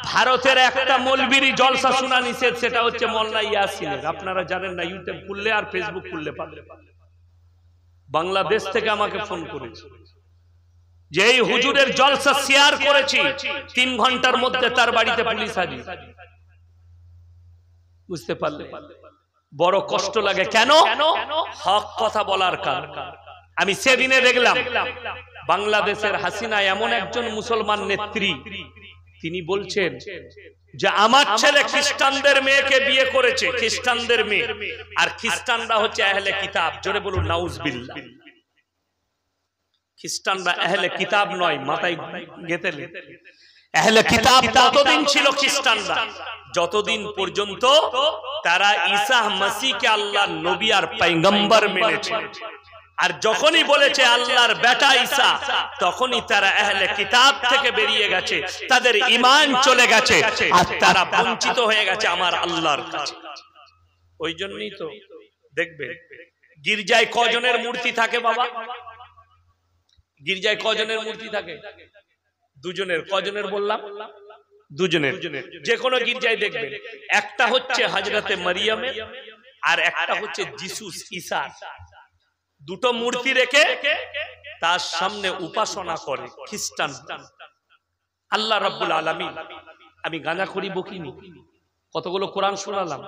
ভারতের একটা মৌলবীর জলসা শোনা নিষেধ, সেটা হচ্ছে মোল্লা ইয়াসিনের। আপনারা জানেন না, ইউটিউব খুললে আর ফেসবুক খুললে পাবেন। বাংলাদেশ থেকে আমাকে ফোন করেছে যে এই হুজুরের জলসা শেয়ার করেছি, 3 ঘন্টার মধ্যে তার বাড়িতে পুলিশ হাজির। বুঝতে পারলে? বড় কষ্ট লাগে। কেন? হক কথা বলার কারণ। আমি সেদিনে দেখলাম বাংলাদেশের হাসিনা এমন একজন মুসলমান নেত্রী, তিনি বলছেন যে আমার ছেলে খ্রিস্টানদের মেয়েকে বিয়ে করেছে, খ্রিস্টানদের মেয়ে, আর খ্রিস্টানরা হচ্ছে আহলে কিতাব। জোরে বলুন নাউজুবিল্লাহ। খ্রিস্টানরা আহলে কিতাব নয়, মাথায় গেঁথে নে। আহলে কিতাব ততদিন ছিল খ্রিস্টানরা যতদিন পর্যন্ত তারা ঈসা মসিহকে আল্লাহর নবী আর পয়গম্বর মেনেছে। আর যখনই বলেছে আল্লাহর বেটা ঈসা, তখনই তারা আহলে কিতাব থেকে বেরিয়ে গেছে, তাদের ঈমান চলে গেছে, আর তারা বঞ্চিত হয়ে গেছে আমার আল্লাহর কাছে। ওই জন্যই তো দেখবে গির্জায় কজনের মূর্তি থাকে বাবা? গির্জায় কজনের মূর্তি থাকে? 2 জনের। কজনের বললাম? 2 জনের। যে কোনো গির্জায় দেখবেন একটা হচ্ছে হযরতে মারিয়ামের আর একটা হচ্ছে যিশু ঈসা। 2টো মূর্তি রেখে তার সামনে উপাসনা করে খ্রিস্টান। আল্লাহ রাব্বুল আলামিন, আমি গাঁজাখড়ি বকিনি, কতগুলো কোরআন শোনালাম,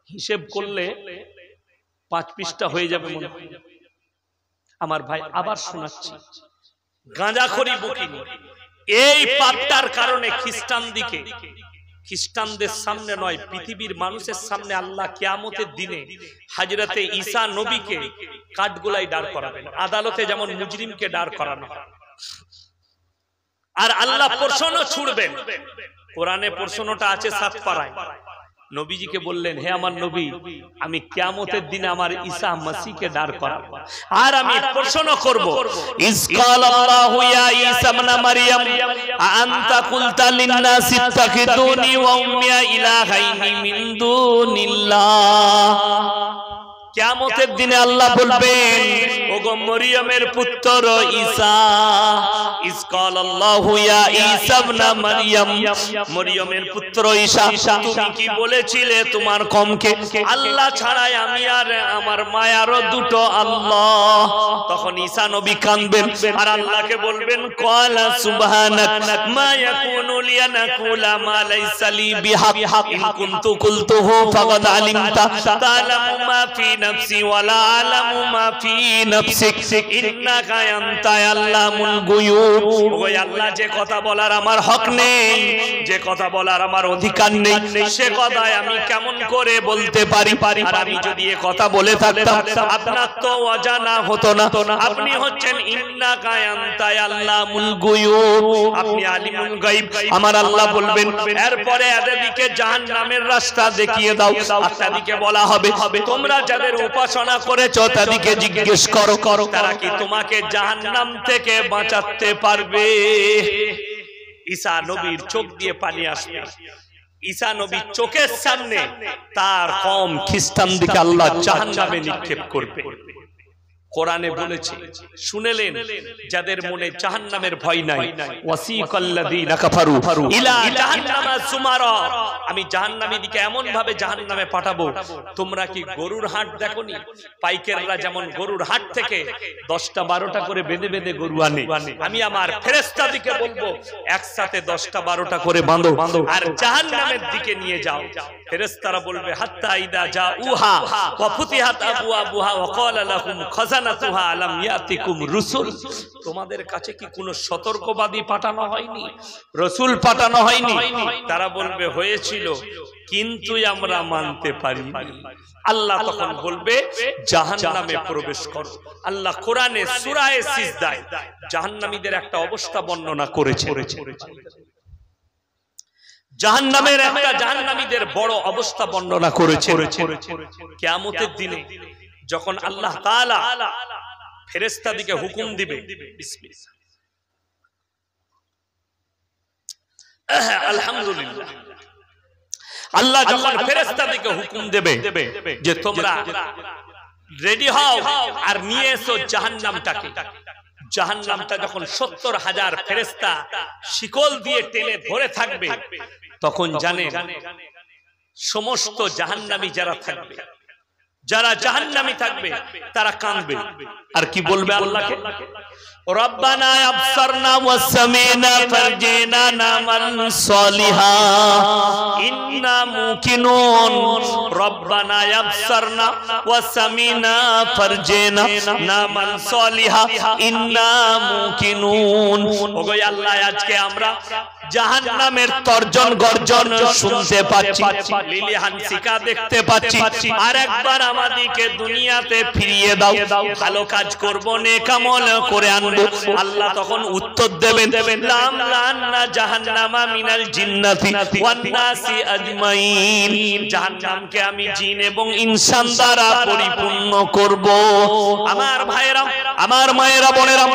হিসেব করলে 5 পৃষ্ঠা হয়ে যাবে মনে হয়। আমার ভাই আবার শোনাচ্ছি, গাঁজাখড়ি বকিনি। এই পাপটার কারণে খ্রিস্টানদের সামনে নয়, পৃথিবীর মানুষের সামনে আল্লাহ কিয়ামতের দিনে হযরতে ঈসা নবীকে কাঠগোলায় দাঁড় করাবেন। আদালতে যেমন মুজরিমকে দাঁড় করানো হয়, আর আল্লাহ প্রশ্ন ছুড়বেন। কোরআনে প্রশ্নটা আছে 7 পারায়। নবীজিকে বললেন, হে আমার নবী, আমি কিয়ামতের দিনে আমার ঈসা মসিহকে দাঁড় করাবো, আর আমি প্রশ্ন করব, ইসকালাল্লাহু ইয়া ঈসা ইবনে মারইয়াম আনতা কুলতা লিন-নাস ইত্তাখিদুনি ওয়া উম্মি ইলাহাইনি মিন দুনিল্লাহ। কিয়ামতের দিনে আল্লাহ বলবেন, ওগো মরিয়মের পুত্র ঈসা, ইসকালাল্লাহু ইয়া ঈসা ইবনে মারইয়াম, মরিয়মের পুত্র ঈসা, তুমি কি বলেছিলে তোমার কওমকে আল্লাহ ছাড়াই আমি আর আমার মায়ারও 2টো আল্লাহ? তখন ঈসা নবী কাঁদবেন আর আল্লাহকে বলবেন, ক্বালা সুবহানাক মা ইয়াকুনু লি আন আকুলা মা লাইসা লি বিহাক, ইন কুনতু কুলতুহু ফাকাদ আলিমতা তা'লামু মা ফি নাফসি ওয়া লা আ'লামু মা ফি নাফসিক ইন্নাকা আনতা আল্লামুল গুয়ুব। ওই আল্লাহ, যে কথা বলার আমার হক নেই, যে কথা বলার আমার অধিকার নেই, সে কথাই আমি কেমন করে বলতে পারি? আর আমি যদি এই কথা বলে থাকতাম আপনার তো অজানা হতো না। আপনি হচ্ছেন ইন্নাকা আনতা আল্লামুল গুয়ুব, আপনি আলিমুল গায়ব। আমার আল্লাহ বলবেন, এরপরে এদেরকে জাহান্নামের রাস্তা দেখিয়ে দাও। আর তাদেরকে বলা হবে, তোমরা যাদের উপাসনা করেছো তাদেরকে জিজ্ঞেস করো তারা কি তোমাকে জাহান্নাম থেকে বাঁচাতে পারবে? ঈসা নবীর চোখ দিয়ে পানি আসবে। ঈসা নবীর চোখের সামনে তার কওম খ্রিস্টানদেরকে আল্লাহ জাহান্নামে নিক্ষেপ করবে। কোরআনে বলেছে, শুনেলেন, যাদের মনে জাহান্নামের ভয় নাই, ওয়াসিকাল্লাযীনা কাফারু ইলা জাহান্নামা যুমারা, আমি জাহান্নামীদেরকে এমন ভাবে জাহান্নামে পাঠাবো। তোমরা কি গরুর হাট দেখোনি? পাইকাররা যেমন গরুর হাট থেকে 10টা 12টা করে বেঁধে বেঁধে গরু আনে, আমি আমার ফেরেশতাদেরকে বলবো একসাথে 10টা 12টা করে বাঁধো আর জাহান্নামের দিকে নিয়ে যাও। ফেরেশতারা বলবে, হাত্তা ইদা জাউহা ওয়া ফুতিহাত আবওয়াবুহা ওয়া ক্বালা লাহুম খাজানাতুহা আলাম ইয়াতিকুম রুসুল, তোমাদের কাছে কি কোনো সতর্কবাদী পাঠানো হয়নি, রাসূল পাঠানো হয়নি? তারা বলবে, হয়েছিল, কিন্তু আমরা মানতে পারিনি। আল্লাহ তখন বলবে, জাহান্নামে প্রবেশ করো। আল্লাহ কোরআনে সূরা সিজদায় জাহান্নামীদের একটা অবস্থা বর্ণনা করেছে। জাহান্নামের একটা জাহান্নামীদের বড় অবস্থা বর্ণনা করেছে। কিয়ামতের দিনে যখন আল্লাহ তাআলা ফেরেশতাদেরকে হুকুম দিবে, বিসমিল্লাহ, আলহামদুলিল্লাহ, আল্লাহ যখন ফেরেশতাদেরকে হুকুম দেবে যে তোমরা রেডি হও আর নিয়ে এসো জাহান্নামটাকে, জাহান্নামটা যখন 70,000 ফেরেশতা শিকল দিয়ে টেনে ধরে থাকবে, তখন জানেন সমস্ত জাহান্নামী যারা থাকবে, যারা জাহান্নামী থাকবে তারা কাঁদবে আর কি বলবে আল্লাহকে, রব্বানা আবসারনা ওয়া সামিনা ফারজিনা নামাল সালিহা ইন্না মুকিনুন, রব্বানা আবসারনা ওয়া সামিনা ফারজিনা নামাল সালিহা ইন্না মুকিনুন। ওগো আল্লাহ, আজকে আমরা জাহান্নামের তর্জন গর্জন শুনতে পাচ্ছি, লিলিহান শিকা দেখতে পাচ্ছি, আর একবার আমাদেরকে দুনিয়াতে ফিরিয়ে দাও, ভালো কাজ করব, নেক আমল করে আনবো। আল্লাহ তখন উত্তর দেবেন, লাম লান্না জাহান্নামা মিনাল জিন্নাতি ওয়ান নাসি আজমাইন, জাহান্নামকে আমি জিন এবং ইনসান দ্বারা পরিপূর্ণ করব। আমার ভাইরা, আমার মায়েরা, বোনেরা,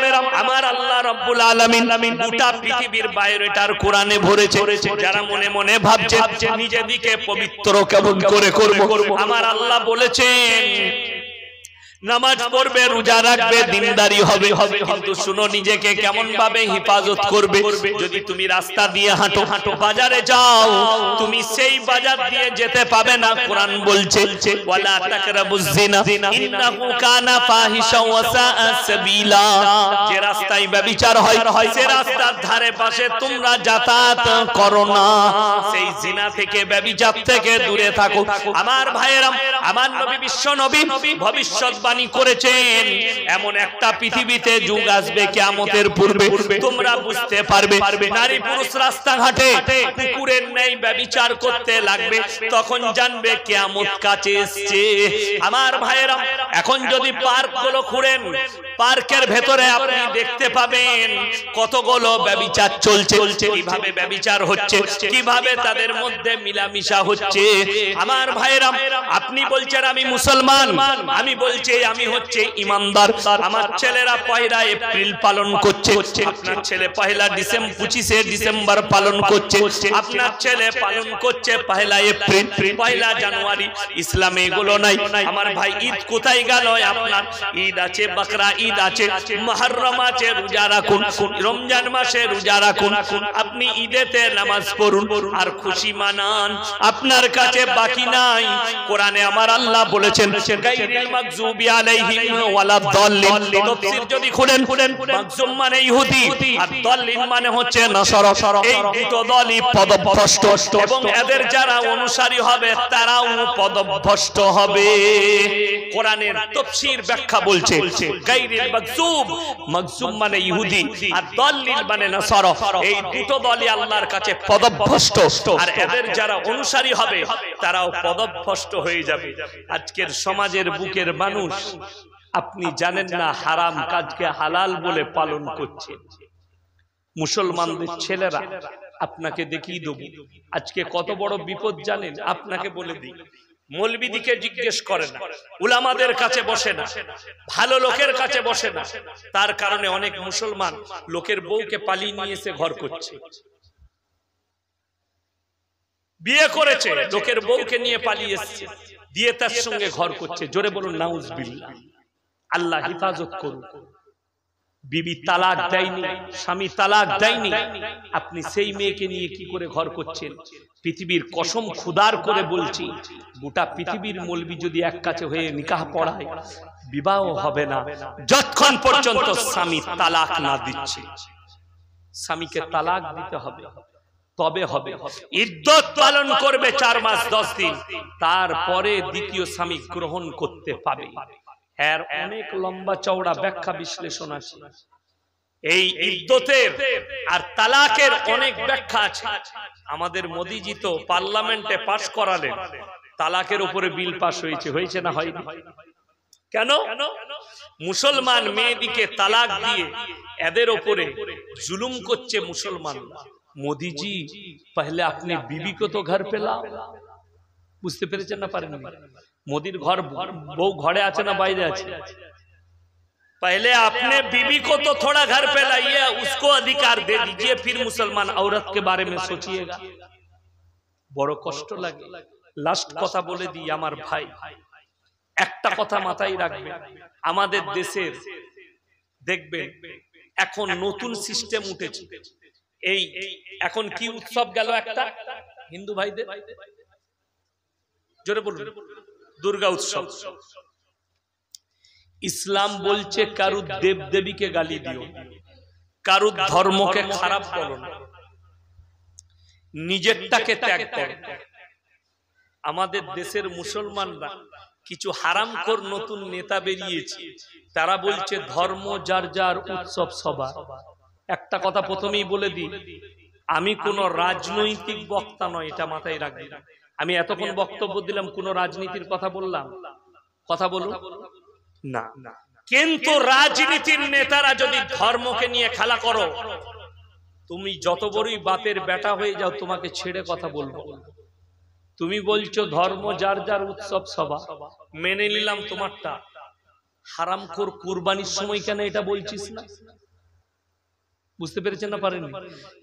আমার আল্লাহ রাব্বুল আলামিন গোটা পৃথিবীর বায়োডাটার কোরআনে ভরেছে। যারা মনে মনে ভাবছে নিজেদিকে পবিত্র কেমন করে করব, আমার আল্লাহ বলেছেন নামাজ পড়বে, রোজা রাখবে, দিনদারি হবে, কিন্তু শুনো নিজেকে কেমন ভাবে হেফাজত করবে। যদি তুমি রাস্তা দিয়ে হাঁটো, বাজারে যাও, তুমি সেই বাজার দিয়ে যেতে পাবে না। কোরআন বলছে ওয়ালা তাকরাবুজ জিনা ইন্নাহু কানা ফাহিশা ওয়া সাআ সাবিলা, যে রাস্তায় ব্যভিচার হয় সে রাস্তার ধারে পাশে তোমরা যাতায়াত করো না, সেই জিনা থেকে ব্যভিচার থেকে দূরে থাকো। আমার ভাইয়েরা, আমার নবী বিশ্ব নবী ভবিষ্যৎ করেছেন এমন একটা পৃথিবীতে যুগ আসবে কিয়ামতের পূর্বে, তোমরা বুঝতে পারবে নারী পুরুষ রাস্তাঘাটে কুকুরের ন্যায় ব্যভিচার করতে লাগবে, তখন জানবে কিয়ামত কাছে এসেছে। আমার ভাইয়েরা, এখন যদি পার্ক গুলো ঘুরেন, পার্কের ভেতরে আপনি দেখতে পাবেন কতগুলো ব্যভিচার চলছে, কিভাবে ব্যভিচার হচ্ছে, কিভাবে তাদের মধ্যে মিলামিশা হচ্ছে। আমার ভাইয়েরা, আপনি বলছেন আমি মুসলমান, আমি বলছি আমি হচ্ছে ইমানদার, আমার ছেলেরা 1 এপ্রিল পালন করছে, আপনার ছেলে 25শে ডিসেম্বর পালন করছে, আপনার ছেলে পালন করছে 1 এপ্রিল, 1 জানুয়ারি। ইসলামে এগুলো নাই। আমার ভাই, ঈদ কোথায় গেল? আপনার ঈদ আছে, বকরা ঈদ আছে, মুহররম আছে, রোজা রাখুন, রমজান মাসে রোজা রাখুন, আপনি ঈদেতে নামাজ পড়ুন আর খুশি মানান, আপনার কাছে বাকি নাই। কোরআনে আমার আল্লাহ বলেছেন গায়রিল মাগযুবি আলাইহিম ওয়ালাদ দাল্লিন, তাফসীর যদি খুলেন, মাগযুম মানে ইহুদি আর দাল্লিন মানে হচ্ছে নাসারা, এই দুটো দলই পদভ্রষ্ট এবং এদের যারা অনুসারী হবে তারাও পদভ্রষ্ট হবে। কোরআনের তাফসীর ব্যাখ্যা বলছে গায়রিল মাগযুব, মাগযুম মানে ইহুদি আর দাল্লিন মানে নাসারা, এই দুটো দলই আল্লাহর কাছে পদভ্রষ্ট, আর এদের যারা অনুসারী হবে তারাও পদভ্রষ্ট হয়ে যাবে। আজকের সমাজের বুকের মানুষ, আপনি জানেন না হারাম কাজকে হালাল বলে পালন করছে। মুসলমানদের ছেলেরা, আপনাকে দেখিয়ে দেব আজকে কত বড় বিপদ জানেন, আপনাকে বলে দিই। মৌলবীদিকে জিজ্ঞেস করে না, উলামাদের কাছে বসে না, ভালো লোকের কাছে বসে না, তার কারণে অনেক মুসলমান লোকের বউকে পালিয়ে নিয়ে এসে ঘর করছে। বিয়ে করেছে, লোকের বউকে নিয়ে পালিয়ে এসেছে, দিয়ে তার সঙ্গে ঘর করছে। জোরে বলুন নাউজুবিল্লাহ। আল্লাহ হেফাজত করুন। বিবি তালাক দেয়নি, স্বামী তালাক দেয়নি, আপনি সেই মেয়েকে নিয়ে কি করে ঘর করছেন? পৃথিবীর কসম খুদার করে বলছি, গোটা পৃথিবীর মৌলবি যদি এক কাছে হয়ে নিকাহ পড়ায়, বিবাহ হবে না যতক্ষণ পর্যন্ত স্বামী তালাক না দিচ্ছে। স্বামীকে তালাক দিতে হবে, তবে হবে। ইদ্দত পালন করবে 4 মাস 10 দিন, তারপরে দ্বিতীয় স্বামী গ্রহণ করতে পাবে। এর অনেক লম্বা চওড়া ব্যাখ্যা বিশ্লেষণ আছে। এই ইদ্দতের আর তালাকের অনেক ব্যাখ্যা আছে। আমাদের মোদিজি তো পার্লামেন্টে পাস করালেন, তালাকের উপরে বিল পাস হয়েছে না হয়নি? কেন? মুসলমান মেয়েদিকে তালাক দিয়ে এদের উপরে জুলুম করছে মুসলমান। मोदी जी पहले अपने बीवी को तो घर पे लाओ। বুঝতে পেরেছেন না পারেন? মোদির ঘর বউ ঘরে আছে না বাইরে আছে? पहले अपने बीवी को तो थोड़ा घर पे लाइए, उसको अधिकार दे दीजिए, फिर मुसलमान औरत के बारे में सोचिएगा। বড় কষ্ট লাগে। লাস্ট কথা বলে দিই আমার ভাই, একটা কথা মাথায় রাখবেন, আমাদের দেশের দেখবেন এখন নতুন সিস্টেম উঠেছে। এই এখন কি উৎসব গেল একটা হিন্দু ভাইদের, জোরে বলুন, দুর্গা উৎসব। ইসলাম বলছে কারুর দেব দেবীকে গালি দিও, কারুর ধর্মকে খারাপ করো না, নিজেরটাকে ত্যাগ করো। আমাদের দেশের মুসলমানরা কিছু হারামখোর নতুন নেতা বেরিয়েছে, তারা বলছে ধর্ম যার যার, উৎসব সবার। একটা কথা প্রথমেই বলে দিই, আমি কোন রাজনৈতিক বক্তা নয়, এটা মাথায় রাখবি। আমি এতক্ষণ বক্তব্য দিলাম, কোন রাজনীতির কথা বললাম? কথা বলুন না। কিন্তু রাজনীতির নেতারা যদি ধর্মকে নিয়ে খেলা করো, তুমি যত বড়ই বাপের বেটা হয়ে যাও, তোমাকে ছেড়ে কথা বলবো। তুমি বলছো ধর্ম যার যার, উৎসব সবার, মেনে নিলাম তোমারটা। হারামখোর কুরবানির সময় কেন এটা বলছিস না? বুঝতে পেরেছেন না পারেননি?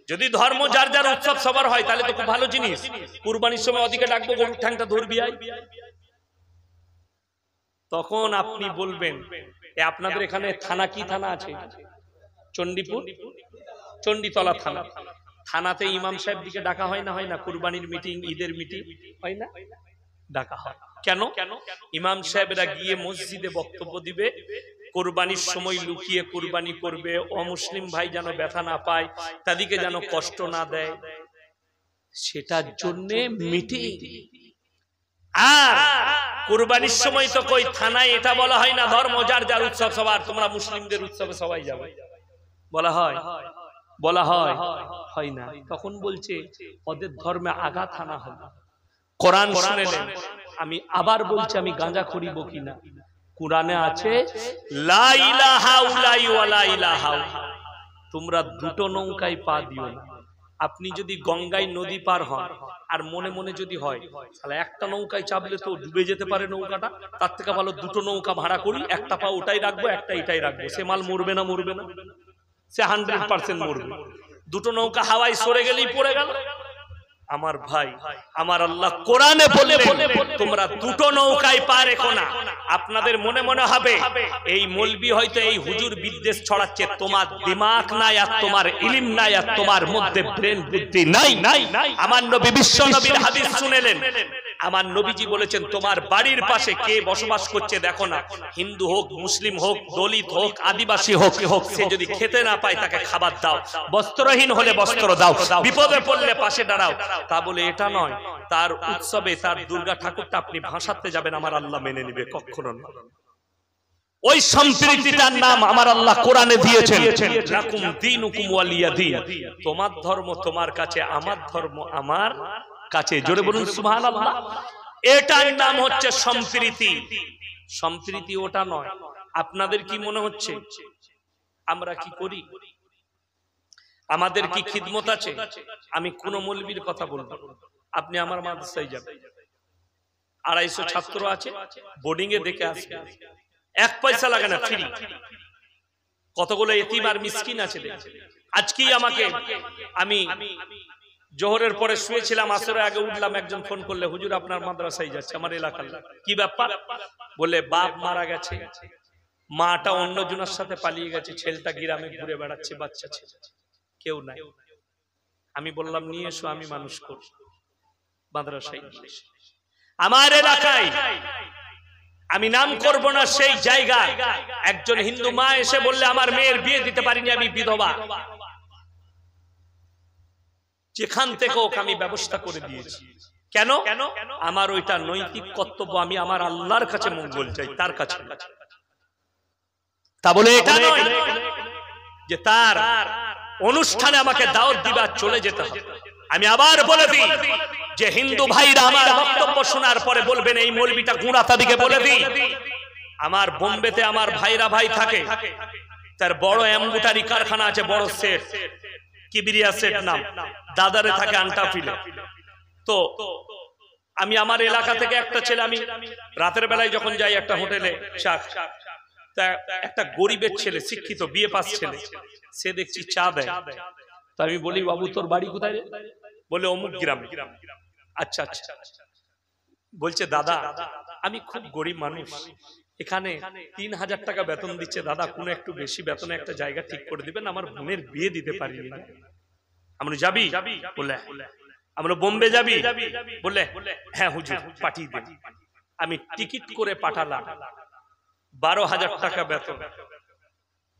যদি ধর্ম যার যার, উৎসব সবার হয়, তাহলে তো খুব ভালো জিনিস। কুরবানির সময় ওদিকে ডাকবো, গরুর ঠ্যাংটা ধরবি আয়। তখন আপনি বলবেন, আপনাদের এখানে থানা কি থানা আছে? চণ্ডীপুর, চণ্ডীতলা থানা। থানাতে ইমাম সাহেব দিকে ডাকা হয় না, হয় না? কুরবানির মিটিং, ঈদের মিটিং হয় না? ডাকা হয়। কেন? ইমাম সাহেবরা গিয়ে মসজিদে বক্তব্য দিবে, কুরবানির সময় লুকিয়ে কুরবানি করবে, অমুসলিম ভাই যেন ব্যথা না পায়, তাদেরকে যেন কষ্ট না দেয়, সেটার জন্য মিটিং। আর কুরবানির সময় তো কই থানায় এটা বলা হয় না ধর্ম যার যার, উৎসব সবার, তোমরা মুসলিমদের উৎসবে সবাই যাবে, বলা হয়? বলা হয়? হয় না। তখন বলছে ওদের ধর্মে আঘাত আনা হবে। কোরআন শুনেলেন, আমি আবার বলছি, আমি গাঁজাখড়ি বকি না। কোরআনে আছে লা ইলাহা উলাই ওয়ালা ইলাহা, তোমরা দুটো নৌকায় পা দিও না। আপনি যদি গঙ্গায় নদী পার হন আর মনে মনে যদি হয় তাহলে একটা নৌকায় চাপলে তো ডুবে যেতে পারে নৌকাটা, তার থেকে ভালো দুটো নৌকা ভাড়া করি, একটা পা ওটাই রাখবো, একটা এটাই রাখবো। সে মাল মরবে না? মরবে না? সে 100% মরবে। দুটো নৌকা হাওয়ায় সরে গেলেই পড়ে গেল। আমার ভাই, আমার আল্লাহ কোরআনে বললেন তোমরা দুটো নৌকায় পা রেখো না। আপনাদের মনে মনে হবে এই মৌলবি হয়তো এই হুজুর বিদ্বেষ ছড়াচ্ছে, তোমার দিমাগ নাই, আর তোমার ইলম নাই, আর তোমার মধ্যে ব্রেন বুদ্ধি নাই। আমার নবী বিশ্ব নবীর হাদিস শুনেলেন, আমার নবীজি বলেছেন তোমার বাড়ির পাশে কে বসবাস করছে দেখো না, হিন্দু হোক, মুসলিম হোক, দলিত হোক, আদিবাসী হোক, সে যদি খেতে না পায় তাকে খাবার দাও, বস্ত্রহীন হলে বস্ত্র দাও, বিপদে পড়লে পাশে দাঁড়াও। তা বলে এটা নয় তার উৎসবে তার দুর্গা ঠাকুরটা আপনি ভাসাতে যাবেন, আমার আল্লাহ মেনে নিবে? কখনো না। ওই সম্প্রীতিটার নাম আমার আল্লাহ কোরআনে দিয়েছেন, লাকুম দীনুকুম ওয়ালিয়া দীন, তোমার ধর্ম তোমার কাছে, আমার ধর্ম আমার কাছে। জোরে বলুন সুবহানাল্লাহ। এটার নাম হচ্ছে সম্প্রীতি। সম্প্রীতি ওটা নয়। আপনাদের কি মনে হচ্ছে আমরা কি করি? আমাদের কি খিদমত আছে? আমি কোন মৌলবীর কথা বলবো, আপনি আমার মাদ্রাসায় যাবেন, 250 ছাত্র আছে, বোর্ডিং এ দেখে আসবে, 1 পয়সা লাগে না, ফ্রি। কতগুলো এতিম আর মিসকিন আছে। আজকেই আমাকে, আমি জোহরের পরে শুয়েছিলাম, আসরের আগে উঠলাম, একজন ফোন করলে, হুজুর আপনার মাদ্রাসায় যাচ্ছে, আমার এলাকার। কি ব্যাপার? বলে বাপ মারা গেছে, মাটা অন্য জনের সাথে পালিয়ে গেছে, ছেলেটা গ্রামে ঘুরে বেড়াচ্ছে, বাচ্চা ছেলে, কেউ নাই। আমি বললাম নিয়ে এসো, আমি মানুষ করব মাদ্রাসায়। আমার এলাকায়, আমি নাম করব না, সেই জায়গায় একজন হিন্দু মা এসে বললে আমার মেয়ের বিয়ে দিতে পারিনি, আমি বিধবা। যেখান থেকে ওকে আমি ব্যবস্থা করে দিয়েছি। কেন? আমার ওইটা নৈতিক কর্তব্য, আমি আমার আল্লাহর কাছে মঙ্গল চাই, তার কাছে। তা বলে এটা নয় যে তার অনুষ্ঠানে আমাকে দাওয়াত দিবা চলে যেতে হবে। আমি আবার বলে দিই যে হিন্দু ভাইরা আমার বক্তব্য শোনার পরে বলবেন এই মৌলবিটা গুণা, তাদেরকে বলে দিই, আমার বোম্বেতে আমার ভাইরা ভাই থাকে, তার বড় এম্বুটারি কারখানা আছে, বড় সেট, কিবিরিয়া সেট নাম, দাদারে থাকে আন্টাফিলে। তো আমি আমার এলাকা থেকে একটা ছেলে, আমি রাতের বেলায় যখন যাই একটা হোটেলে চা, একটা গরিবের ছেলে, শিক্ষিত বিয়ে পাস ছেলে, সে দেখছি চা দেয়। তো আমি বলি বাবু তোর বাড়ি কোথায়? বলে অমুক গ্রাম। আচ্ছা আচ্ছা। বলছে দাদা আমি খুব গরিব মানুষ, এখানে 3000 টাকা বেতন দিচ্ছে, দাদা কোনো একটু বেশি বেতনে একটা জায়গা ঠিক করে দিবেন, আমার বোনের বিয়ে দিতে পারিনি। আমরা যাবি বলে, আমরা বোম্বে যাবি বলে, হ্যাঁ হুজুর পাঠিয়ে দেন। আমি টিকিট করে পাঠালাম, 12,000 টাকা বেতন,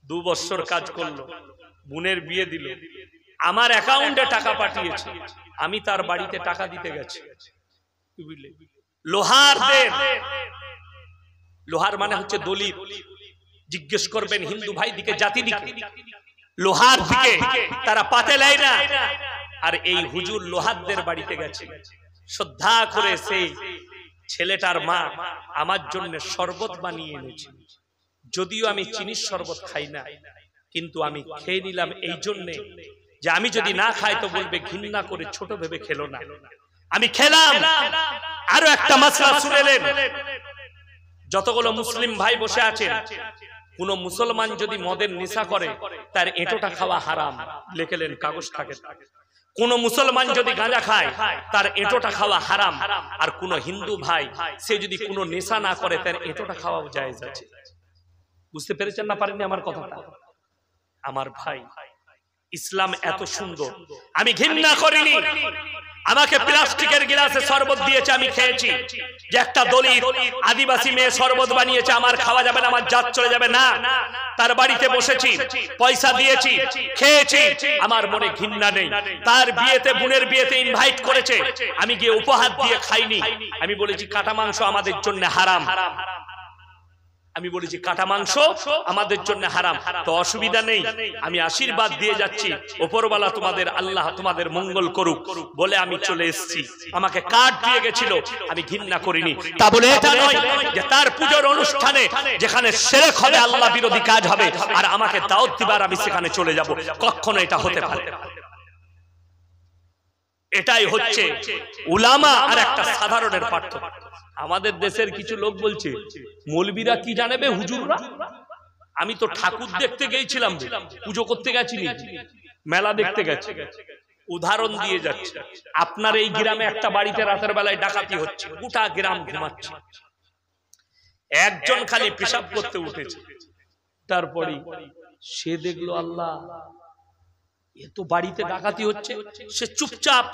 2 বছর কাজ করলো, বোনের বিয়ে দিল, আমার অ্যাকাউন্টে টাকা পাঠিয়েছে, আমি তার বাড়িতে টাকা দিতে গেছি। লোহার দেন, লোহার মানে হচ্ছে দলিত, জিজ্ঞেস করবেন হিন্দু ভাই দিকে জাতি দিকে, লোহার দিকে তারা পাতে লাই না। আর এই হুজুর লোহারদের বাড়িতে গেছে, শ্রদ্ধা করে সেই ছেলেটার মা আমার জন্য শরবত বানিয়ে এনেছে। যদিও আমি চিনির শরবত খাই না, কিন্তু আমি খেয়ে নিলাম এই জন্যে যে আমি যদি না খাই তো বলবে ঘৃণা করে ছোট ভেবে খেলো না। আমি খেলাম। আরো একটা মাসলা শুনেলেন, যতগুলো মুসলিম ভাই বসে আছেন, কোন মুসলমান যদি মদের নেশা করে তার এঁটোটা খাওয়া হারাম, লিখলেন কাগজ থাকে। কোন মুসলমান যদি গাঁজা খায় তার এঁটোটা খাওয়া হারাম। আর কোন হিন্দু ভাই সে যদি কোনো নেশা না করে তার এঁটোটা খাওয়া জায়েজ আছে। বুঝতে পেরেছেন না পারেননি আমার কথাটা? আমার ভাই, ইসলাম এত সুন্দর, আমি ঘৃণা করিনি। আমাকে প্লাস্টিকের গ্লাসে শরবত দিয়েছে, আমি খেয়েছি। যে একটা দলিত আদিবাসী মেয়ে শরবত বানিয়েছে, আমার খাওয়া যাবে না, আমার জাত চলে যাবে না। তার বাড়িতে বসেছি, পয়সা দিয়েছি, খেয়েছি, আমার মনে ঘৃণা নেই। তার বিয়েতে, বোনের বিয়েতে ইনভাইট করেছে, আমি গিয়ে উপহার দিয়ে খাইনি। আমি বলেছি কাটা মাংস আমাদের জন্য হারাম, আমি বলেছি কাটা মাংস আমাদের জন্য হারাম। তো অসুবিধা নেই, আমি আশীর্বাদ দিয়ে যাচ্ছি, উপরওয়ালা তোমাদের, আল্লাহ তোমাদের মঙ্গল করুক বলে আমি চলে এসেছি। আমাকে কার্ড দিয়ে গেছিল, আমি ঘৃণা করিনি। তা বলে এটা নয় যে তার পূজার অনুষ্ঠানে যেখানে শিরক হবে, আল্লাহ বিরোধী কাজ হবে, আর আমাকে দাওয়াত দিবার আমি সেখানে চলে যাব, কখনো এটা হতে পারে না। এটাই হচ্ছে উলামা আর একটা সাধারণের পার্থক্য। আমাদের দেশের কিছু লোক বলছে মৌলবীরা কি জানেবে, হুজুররা। আমি তো ঠাকুর দেখতে গিয়েছিলাম, পুজো করতে গেছি, মেলা দেখতে গেছি। উদাহরণ দিয়ে যাচ্ছে, আপনার এই গ্রামে একটা বাড়িতে রাতের বেলায় ডাকাতি হচ্ছে, গোটা গ্রাম ঘুমাচ্ছে, একজন খালি পেশাব করতে উঠেছে। তারপরে সে দেখলো আল্লাহ, এ তো বাড়িতে ডাকাতি হচ্ছে। সে চুপচাপ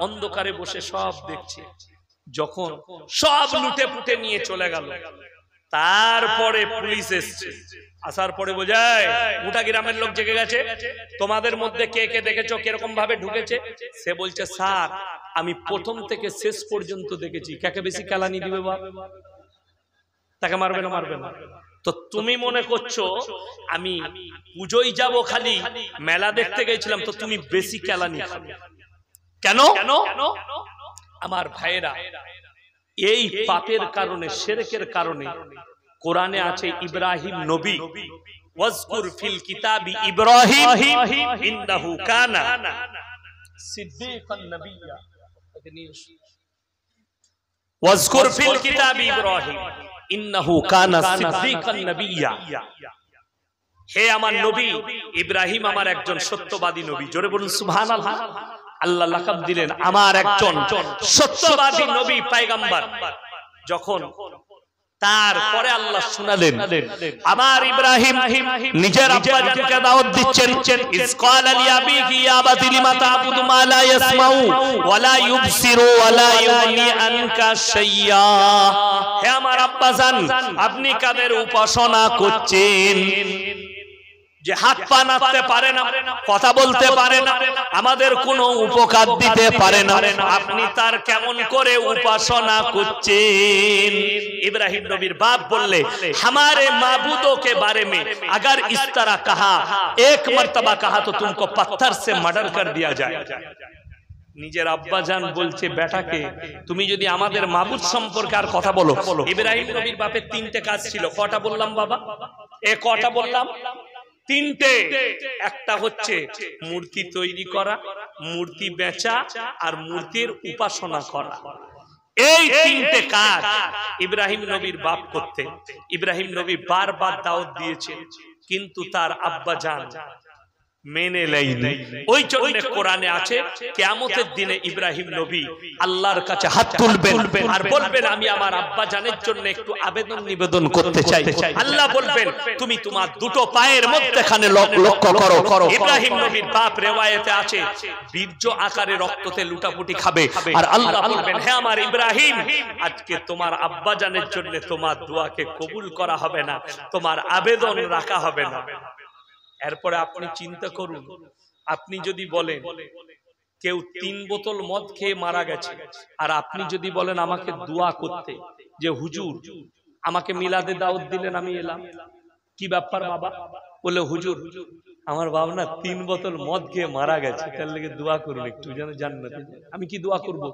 অন্ধকারে বসে সব দেখছে। যখন সব লুটে পুটে নিয়ে চলে গেল, তারপরে পুলিশ এসছে। আসার পরে বোঝায় গোটা গ্রামের লোক জেগে গেছে, তোমাদের মধ্যে কে কে দেখেছো কিরকম ভাবে ঢুকেছে। সে বলছে স্যার আমি প্রথম থেকে শেষ পর্যন্ত দেখেছি। কাকে বেশি কেলানি দিবে বাপ? তাকে মারবে না? মারবে না। তো তুমি মনে করছো আমি পুজোয় যাব, খালি মেলা দেখতে গেছিলাম, তো তুমি বেশি কেলানি খাবে কেন? আমার ভাইয়েরা, এই পাপের কারণে, শিরকের কারণে কোরআনে আছে ইব্রাহিম নবী, ওয়াজকুর ফিল কিতাবি ইব্রাহিম ইন্নাহু কানা সিদ্দীকান নবিয়্যা। ওয়াজকুর ফিল কিতাবি ইব্রাহিম ইন্নাহু কানা সিদ্দীকান নবিয়্যা। হে আমার নবী ইব্রাহিম আমার একজন সত্যবাদী নবী। জোরে বলুন সুবহানাল্লাহ। আল্লাহ লাকাব দিলেন আমার একজন সত্যবাদী নবী, পয়গম্বর। যখন তারপরে আল্লাহ শুনালেন আমার ইব্রাহিম নিজের আব্বাজানকে দাওয়াত দিচ্ছেন, ইস ক্বালা লিআবিহি ইয়া আবাতি লিমা তা'বুদু মা লা ইয়াসমাউ ওয়া লা ইউবসিরু ওয়া লা ইউগনি আনকা শাইয়্যা। হে আমার আব্বাজান, আপনি কাদের উপাসনা করছেন যে হাত পা নাড়তে পারে না, কথা বলতে পারে না, আমাদের কোনো উপকার দিতে পারে না, আপনি তার কেমন করে উপাসনা করছেন? ইব্রাহিম নবীর বাপ বললে हमारे माबूदों के बारे में अगर इस तरह कहा, एक मर्तबा कहा तो तुमको पत्थर से मर्डर कर दिया जाए। নিজের আব্বাজান বলছে বেটাকে, তুমি যদি আমাদের মাবুদ সম্পর্কে আর কথা বলো। ইব্রাহিম নবীর বাপের 3টে কাজ ছিল। কটা বললাম বাবা? কটা বললাম? 3টে। একটা হচ্ছে মূর্তি তৈরি করা, মূর্তি বেচা, আর মূর্তির উপাসনা করা। এই 3টে কাজ ইব্রাহিম নবীর বাপ করতে। ইব্রাহিম নবী বারবার দাওয়াত দিয়েছে, কিন্তু তার আব্বাজান মেনে নেয়নি। ওই জন্য কোরআনে আছে কিয়ামতের দিনে ইব্রাহিম নবী আল্লাহর কাছে হাত তুলবেন আর বলবেন আমি আমার আব্বা জানের জন্য একটু আবেদন নিবেদন করতে চাই। আল্লাহ বলবেন তুমি তোমার দুটো পায়ের মধ্যখানে লক্ষ্য করো। ইব্রাহিম নবীর বাপ রিওয়ায়াতে আছে বীর্য আকারে রক্ততে লুটাপুটি খাবে আর আল্লাহ বলবেন হে আমার ইব্রাহিম আজকে তোমার আব্বা জানের জন্য তোমার দোয়াকে কবুল করা হবে না, তোমার আবেদন রাখা হবে না। এরপরে আপনি চিন্তা করুন, আপনি যদি বলেন কেউ 3 বোতল মদ খেয়ে মারা গেছে আর আপনি যদি বলেন আমাকে দোয়া করতে যে হুজুর আমাকে মিলাদে দাওয়াত দিলেন আমি এলাম, কি ব্যাপার বাবা? বলে হুজুর আমার বাবা না 3 বোতল মদ খেয়ে মারা গেছে, তার লাগি দোয়া করুন একটু যেন জান্নাতে। আমি কি দোয়া করব?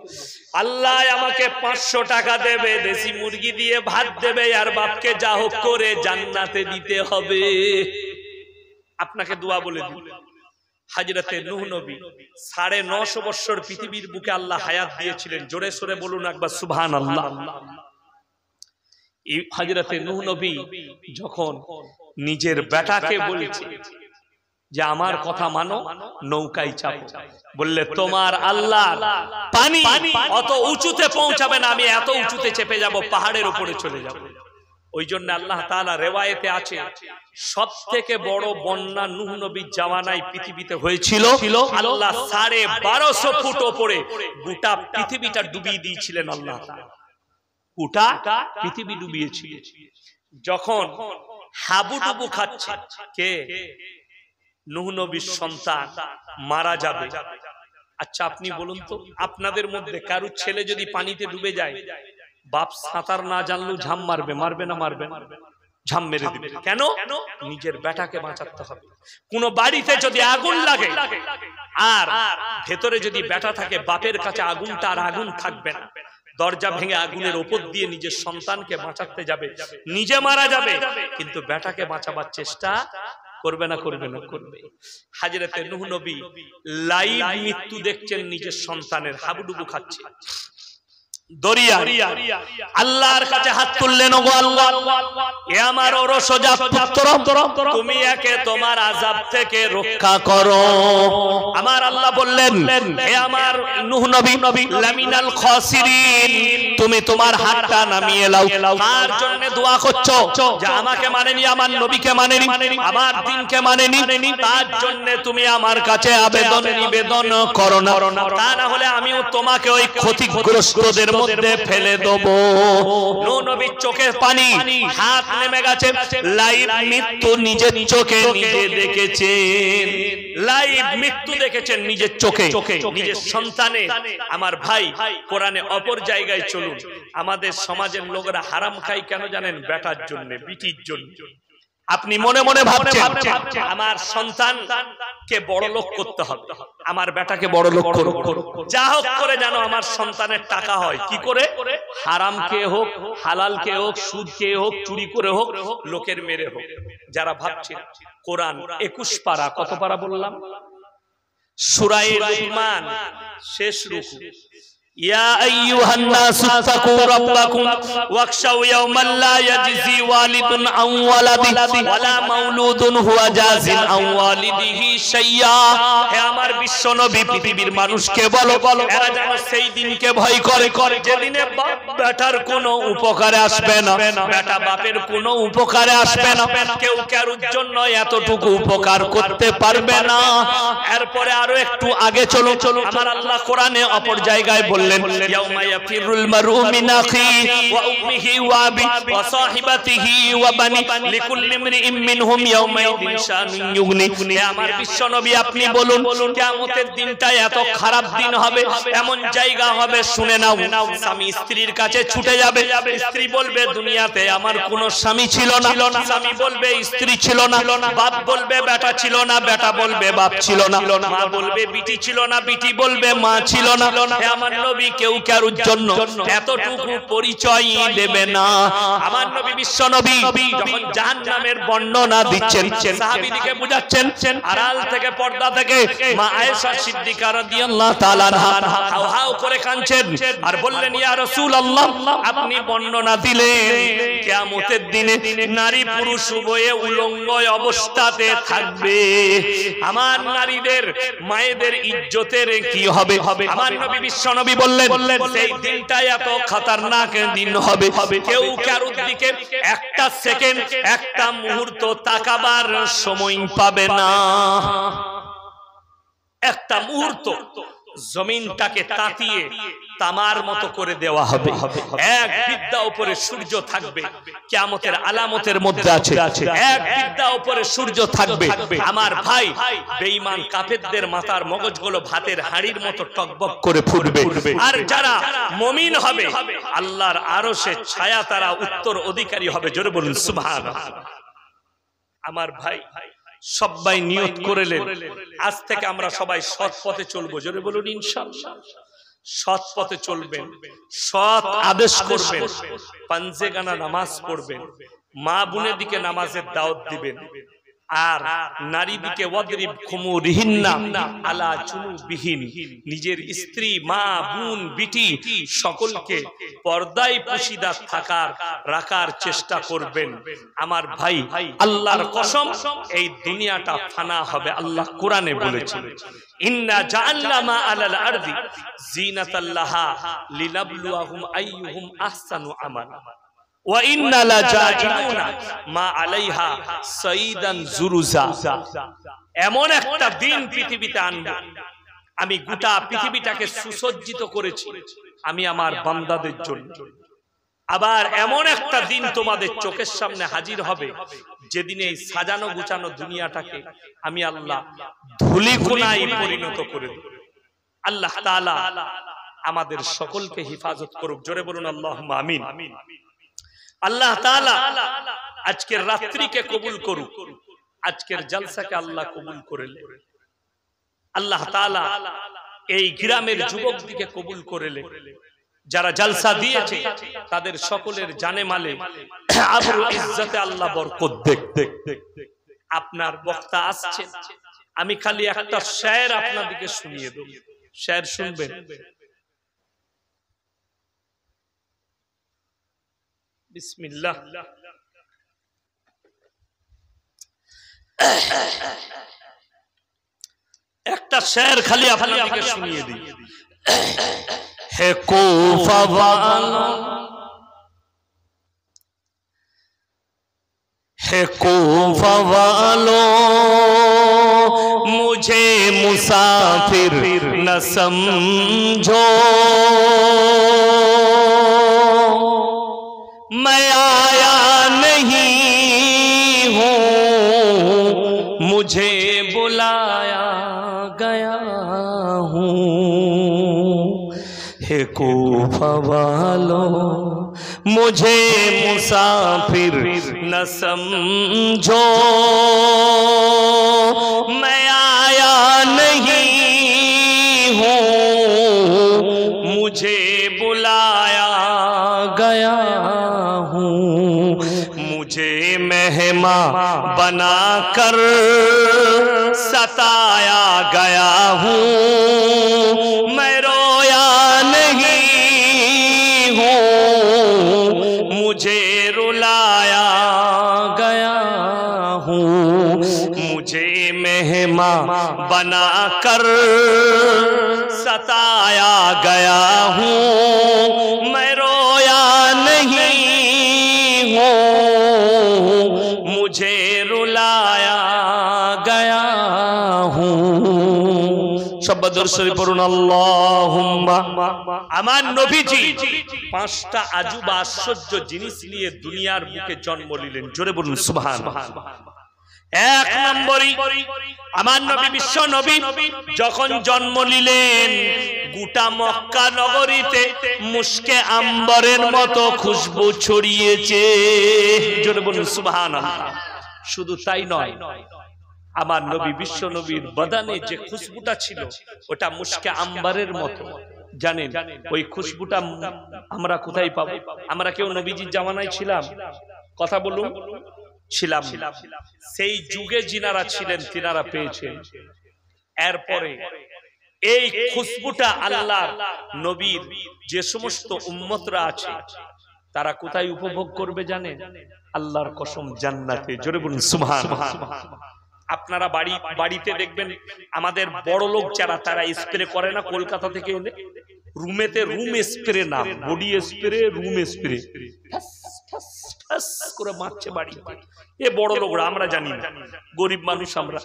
আল্লাহ আমাকে 500 টাকা দেবে, দেশি মুরগি দিয়ে ভাত দেবে আর বাপকে যা হোক করে জান্নাতে দিতে হবে। আপনাকে দোয়া বলে দিই। হযরতে নূহ নবী 950 বছর পৃথিবীর বুকে আল্লাহ হায়াত দিয়েছিলেন। জোরে সোরে বলুন একবার সুবহানাল্লাহ। এই হযরতে নূহ নবী যখন নিজের বেটাকে বলেছে যে আমার কথা মানো, নৌকায় চাপো, বললে তোমার আল্লাহ পানি অত উঁচুতে পৌঁছাবে না, আমি এত উঁচুতে চেপে যাব, পাহাড়ের উপরে চলে যাব। ওই জন্য আল্লাহ তাআলা রিওয়ায়াতে আছে সবথেকে বড় বন্যা নূহ নবীর জামানায় পৃথিবীতে হয়েছিল। আল্লাহ 1250 ফুট উপরে গোটা পৃথিবীটা ডুবিয়ে দিয়েছিলেন। আল্লাহ তাআলা গোটা পৃথিবী ডুবিয়েছিল। যখন হাবুডুবু খাচ্ছে কে? নূহ নবীর সন্তান মারা যাবে। আচ্ছা আপনি বলুন তো, আপনাদের মধ্যে কারো ছেলে যদি পানিতে ডুবে যায়, বাপ সাঁতার না জানলেও ঝাম মারবে? মারবে না? মারবে না, ঝাম মেরে দিবে। কেন? নিজের বেটাকে বাঁচাতে হবে। কোন বাড়িতে যদি আগুন লাগে আর ভেতরে যদি বেটা থাকে, বাপের কাছে আগুনটা আর আগুন থাকবে না, দরজা ভেঙে আগুনের উপর দিয়ে নিজের সন্তানকে বাঁচাতে যাবে, নিজে মারা যাবে কিন্তু বেটাকে বাঁচাবার চেষ্টা করবে না? করবে না? করবে। হযরতে নূহ নবী লাইভ মৃত্যু দেখছেন নিজের সন্তানের, হাবুডুবু খাচ্ছে দরিয়া। আল্লাহর কাছে হাত তুললেন, ওগো আল্লাহ এ আমার ওরসজাত পুত্র, তুমি একে তোমার আযাব থেকে রক্ষা করো। আমার আল্লাহ বললেন হে আমার নূহ নবী লামিনাল খাসিরিন, তুমি তোমার হাতটা নামিয়ে নাও। কার জন্য দোয়া করছো? যে আমাকে মানেনি, আমার নবীকে মানেনি, আমার দ্বীনকে মানেনি, তার জন্য তুমি আমার কাছে আবেদন নিবেদন করো না, তা না হলে আমিও তোমাকে ওই ক্ষতিগ্রস্তদের মধ্যে ফেলে দেব। নূহ নবীর চোখে পানি, হাত নেমে গেছে, লাইভ মৃত্যু নিজের চোখে নিজে দেখেছেন, লাইভ মৃত্যু দেখেছেন নিজের চোখে, নিজের সন্তানের। আমার ভাই কোরআনে অপর জায়গায় চলুন। আমাদের সমাজের লোকেরা হারাম খায় কেন জানেন? বেটার জন্য, বিটির জন্য। আপনি মনে মনে ভাবছেন আমার সন্তানকে বড় লোক করতে হবে, আমার বেটাকে বড় লোক করব, যা হোক করে যেন আমার সন্তানের টাকা হয়। কি করে? হারাম কে হোক, হালাল কে হোক, সুদ কে হোক, চুরি করে হোক, লোকের মেরে হোক। যারা ভাবছেন, কোরআন 21 পারা, কত পারা বললাম? সূরা লুকমান শেষ রুকু। ইয়া আইয়ুহান নাসু তাকু রাব্বাকুম ওয়াখশাউ ইয়াওমান লা ইয়াজজি ওয়ালিদুন আন ওয়ালাদিহি ওয়ালা মাউলুদুন হুয়া জাযিন আন ওয়ালিদিহি শাইয়্যা। হে আমার বিশ্ব নবী, পৃথিবীর মানুষকে বলো এরা যেন সেই দিনকে ভয় করে যেদিনে বাপ বেটার কোনো উপকারে আসবে না, বেটা বাপের কোনো উপকারে আসবে না, কেউ কারোর জন্য এতটুকু উপকার করতে পারবে না। এরপরে আরো একটু আগে চলো, আমার আল্লাহ কোরআনে অপর জায়গায় বললেন ইয়াউমা ইয়াফিরুল মারউ মিন আখিহি ওয়া উম্মিহি ওয়া আবিহি ওয়া সাহিবাতিহি ওয়া বানি লিকুল্লি ইমরিইম মিনহুম ইয়াউমা ইযিন শানুন ইউগনি। হে আমার বিশ্ব নবী আপনি বলুন কিয়ামতের দিনটা এত খারাপ দিন হবে, এমন জায়গা হবে, শুনে নাও, স্বামী স্ত্রীর কাছে ছুটে যাবে, স্ত্রী বলবে দুনিয়াতে আমার কোনো স্বামী ছিল না, স্বামী বলবে স্ত্রী ছিল না, বাপ বলবে বেটা ছিল না, বেটা বলবে বাপ ছিল না, মা বলবে বিটি ছিল না, বিটি বলবে মা ছিল না। হে আমার নবী কেউ কারোর জন্য এতটুকু পরিচয় দেবে না। আমার নবী বিশ্ব নবী যখন জাহান্নামের বর্ণনা দিচ্ছেন, সাহাবীদেরকে বুঝাচ্ছেন, আড়াল থেকে পর্দা থেকে মা আয়েশা সিদ্দিকা রাদিয়াল্লাহু তাআলা হাউ হাউ করে কাঁদছেন আর বললেন, ইয়া রাসূলুল্লাহ, আপনি বর্ণনা দিলেন কিয়ামতের দিনে নারী পুরুষ উভয়ে উলঙ্গ অবস্থাতে থাকবে, আমার নারীদের মায়েদের ইজ্জতের কি হবে? আমার নবী বিশ্ব নবী বললেন সেই দিনটা এত খতরনাক দিন হবে, কেউ কারোর দিকে একটা সেকেন্ড একটা মুহূর্ত তাকাবার সময় পাবে না। একটা মুহূর্ত জমিনটাকে তাতিয়ে তামার মতো করে দেওয়া হবে। এক বিদ্যা উপরে সূর্য থাকবে, কিয়ামতের আলামতের মধ্যে আছে এক বিদ্যা উপরে সূর্য থাকবে। আমার ভাই, বেঈমান কাফেরদের মাথার মগজগুলো ভাতের হাড়ির মতো টকবক করে ফুটবে, আর যারা মুমিন হবে আল্লাহর আরশের ছায়া তারা উত্তর অধিকারী হবে। জোরে বলুন সুবহানাল্লাহ। আমার ভাই, সবাই নিয়ত করেলেন আজ থেকে আমরা সবাই সৎ পথে চলবো। জোরে বলুন ইনশাআল্লাহ। সৎ পথে চলবেন, সৎ আদেশ করবেন, পাঞ্জেগানা নামাজ পড়বেন, মা বোনের দিকে নামাজের দাওয়াত দিবেন, আর নারী দিকে ওয়াদরিব খুমুরিহিন্না আলা জুনুবিহিন, নিজের স্ত্রী মা বোন বিটি সকলকে পর্দায় পুশিদা রাখার চেষ্টা করবেন। আমার ভাই, আল্লাহর কসম এই দুনিয়াটা ফানা হবে। আল্লাহ কোরআনে বলেছেন, ইন্না জাআলনা মা আলাল আরদি জিনাতাল লাহা লিনাবলুয়াহুম আইয়ুহুম আহসানু আমালা ওয়া ইন্না লাজাইলুনা মা আলাইহা সাইদান জুরুজা। এমন একটা দিন পৃথিবীতে আনব, আমি গোটা পৃথিবীটাকে সুসজ্জিত করেছি আমি আমার বান্দাদের জন্য। আবার এমন একটা দিন তোমাদের চোখের সামনে হাজির হবে যেদিনে এই সাজানো গুছানো দুনিয়াটাকে আমি আল্লাহ ধুলিকণায় পরিণত করে দেব। আল্লাহ তাআলা আমাদের সকলকে হেফাজত করুক। জোরে বলুন আল্লাহুম্মা আমিন। আল্লাহ তাআলা আজকের রাত্রিকে কবুল করুক, আজকের জলসাকে আল্লাহ কবুল করেলেন। আল্লাহ তাআলা এই গ্রামের যুবকদিকে কবুল করেলেন, যারা জলসা দিয়েছে তাদের সকলের জানে মালে আবরু ইজ্জতে আল্লাহ বরকত দেখ। আপনার বক্তা আসছে, আমি খালি একটা শের আপনাদেরকে শুনিয়ে দেব, শের শুনবেন। বিসমিল্লাহ। একটা শের খালি আপনাদেরকে শুনিয়ে দিই। হে কুফা वालों, हे कुफा वालों, मुझे मुसाफिर न समझो, मैं आया नहीं हूँ, मुझे बुलाया गया हूँ। हे कुफा वालों, मुझे मुसाफिर न समझो, मैं आया नहीं हूँ, मुझे बुलाया गया हूँ। मुझे मेहमान बनाकर सताया गया हूँ, मैं रोया नहीं हूँ, मुझे रुलाया गया हूँ। मुझे मेहमान बनाकर सताया गया हूँ, मैं रोया नहीं हूँ, मुझे रुलाया गया हूँ। शब्द शरीफ पढ़ुन আল্লাহুম্মা। আমার নবীজি পাঁচটা আজুবা আশ্চর্য জিনিস নিয়ে দুনিয়ার বুকে জন্ম নিলেন। জোরে বলুন সুবহানাল্লাহ। এক নম্বরই আমার নবী বিশ্ব নবী যখন জন্ম নিলেন গোটা মক্কা নগরীতে মুশকে আম্বরের মতো খুশবু ছড়িয়েছে। জোরে বলুন সুবহানাল্লাহ। শুধু তাই নয়, আমার নবী বিশ্ব নবীর বদনে যে খুশবুটা ছিল ওটা মুশকে আম্বরের মতো। জানেন ওই খুশবুটা আমরা কোথায় পাবো? আমরা কেউ নবীজির জামানায় ছিলাম? কথা বলুন, ছিলাম। সেই যুগে যিনারা ছিলেন তিনারা পেয়েছেন। এরপরে এই খুশবুটা আল্লাহর নবীর যে সমস্ত উম্মতরা আছে তারা কোথায় উপভোগ করবে জানেন? আল্লাহর কসম, জান্নাতে। জোরে বলুন সুবহানাল্লাহ। আপনারা বাড়িতে দেখবেন আমাদের বড় লোক যারা, তারা স্প্রে করে না কলকাতা থেকে এনে রুমেতে, রুম স্প্রে না, বডি স্প্রে, রুম স্প্রে করে মারছে বাড়ি। এ বড় লোকরা, আমরা জানি না, গরিব মানুষ আমরা,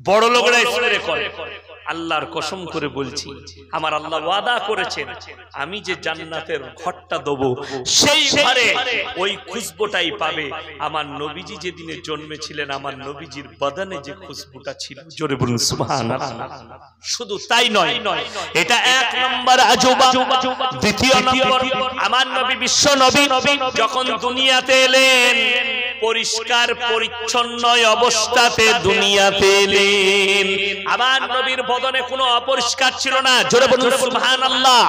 বড় লোকরা স্প্রে করে। আল্লাহর কসম করে বলছি, আমার আল্লাহ ওয়াদা করেছেন আমি যে জান্নাতের ঘরটা দেবো সেই ঘরে ওই খুশবুটাই পাবে। আমার নবীজি যেদিনে জন্মেছিলেন আমার নবীজির বদনে যে খুশবুটা ছিল, জোরে বলুন সুবহানাল্লাহ। শুধু তাই নয়, এটা এক নম্বর আজুবা। দ্বিতীয় নম্বর, আমার নবী বিশ্ব নবী যখন দুনিয়াতে এলেন পরিষ্কার পরিচ্ছন্ন অবস্থাতে দুনিয়াতে এলেন। আমার নবীর বদনে কোনো অপরিষ্কার ছিল না, জোরে বলুন সুবহানাল্লাহ।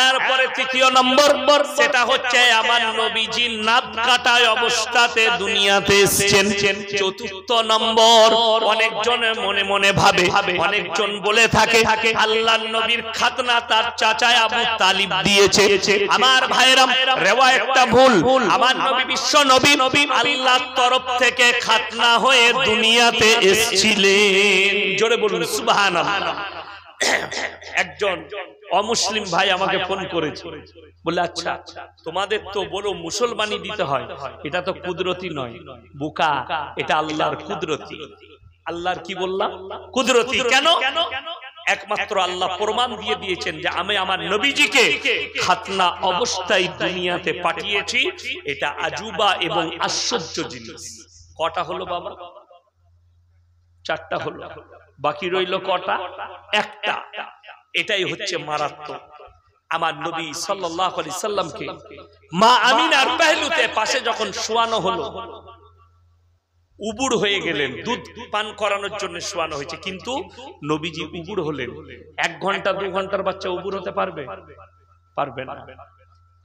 এরপরে তৃতীয় নম্বর, সেটা হচ্ছে আমার নবীজি নাক কাটা অবস্থাতে দুনিয়াতে এসেছেন। চতুর্থ নম্বর, অনেকজন মনে মনে ভাবে, অনেকজন বলে থাকে আল্লাহর নবীর খাতনা তার চাচা আবু তালিব দিয়েছে। আমার ভাইরা, রিওয়ায়াতটা ভুল। আমার নবী বিশ্ব নবী আল্লাহর তরফ থেকে খাতনা হয়ে দুনিয়াতে এসেছিলেন। জোরে বলুন সুবহানাল্লাহ। একজন অমুসলিম ভাই আমাকে ফোন করেছে, বলে আচ্ছা তোমাদের তো বলো মুসলমানি দিতে হয়, এটা তো কুদরতি নয়। বোকা, এটা আল্লাহর কুদরতি। আল্লাহর কি বললাম? কুদরতি। কেন? একমাত্র আল্লাহ প্রমাণ দিয়ে দিয়েছেন যে আমি আমার নবীজিকে খাতনা অবস্থায় দুনিয়াতে পাঠিয়েছি। এটা আজুবা এবং আশ্চর্য জিনিস। কটা হলো বাবা? চারটা হলো, বাকি রইল কটা? একটা। এটাই হচ্ছে মারাত্মক। আমার নবী সাল্লাল্লাহু আলাইহি সাল্লামকে মা আমিনার পেহলুতে পাশে যখন শোয়ানো হলো, উবুড় হয়ে গেলেন। দুধ পান করানোর জন্য শোয়ানো হয়েছে, কিন্তু নবীজি উবুড় হলেন। 1 ঘন্টা 2 ঘন্টার বাচ্চা উবুড় হতে পারবে? পারবে না।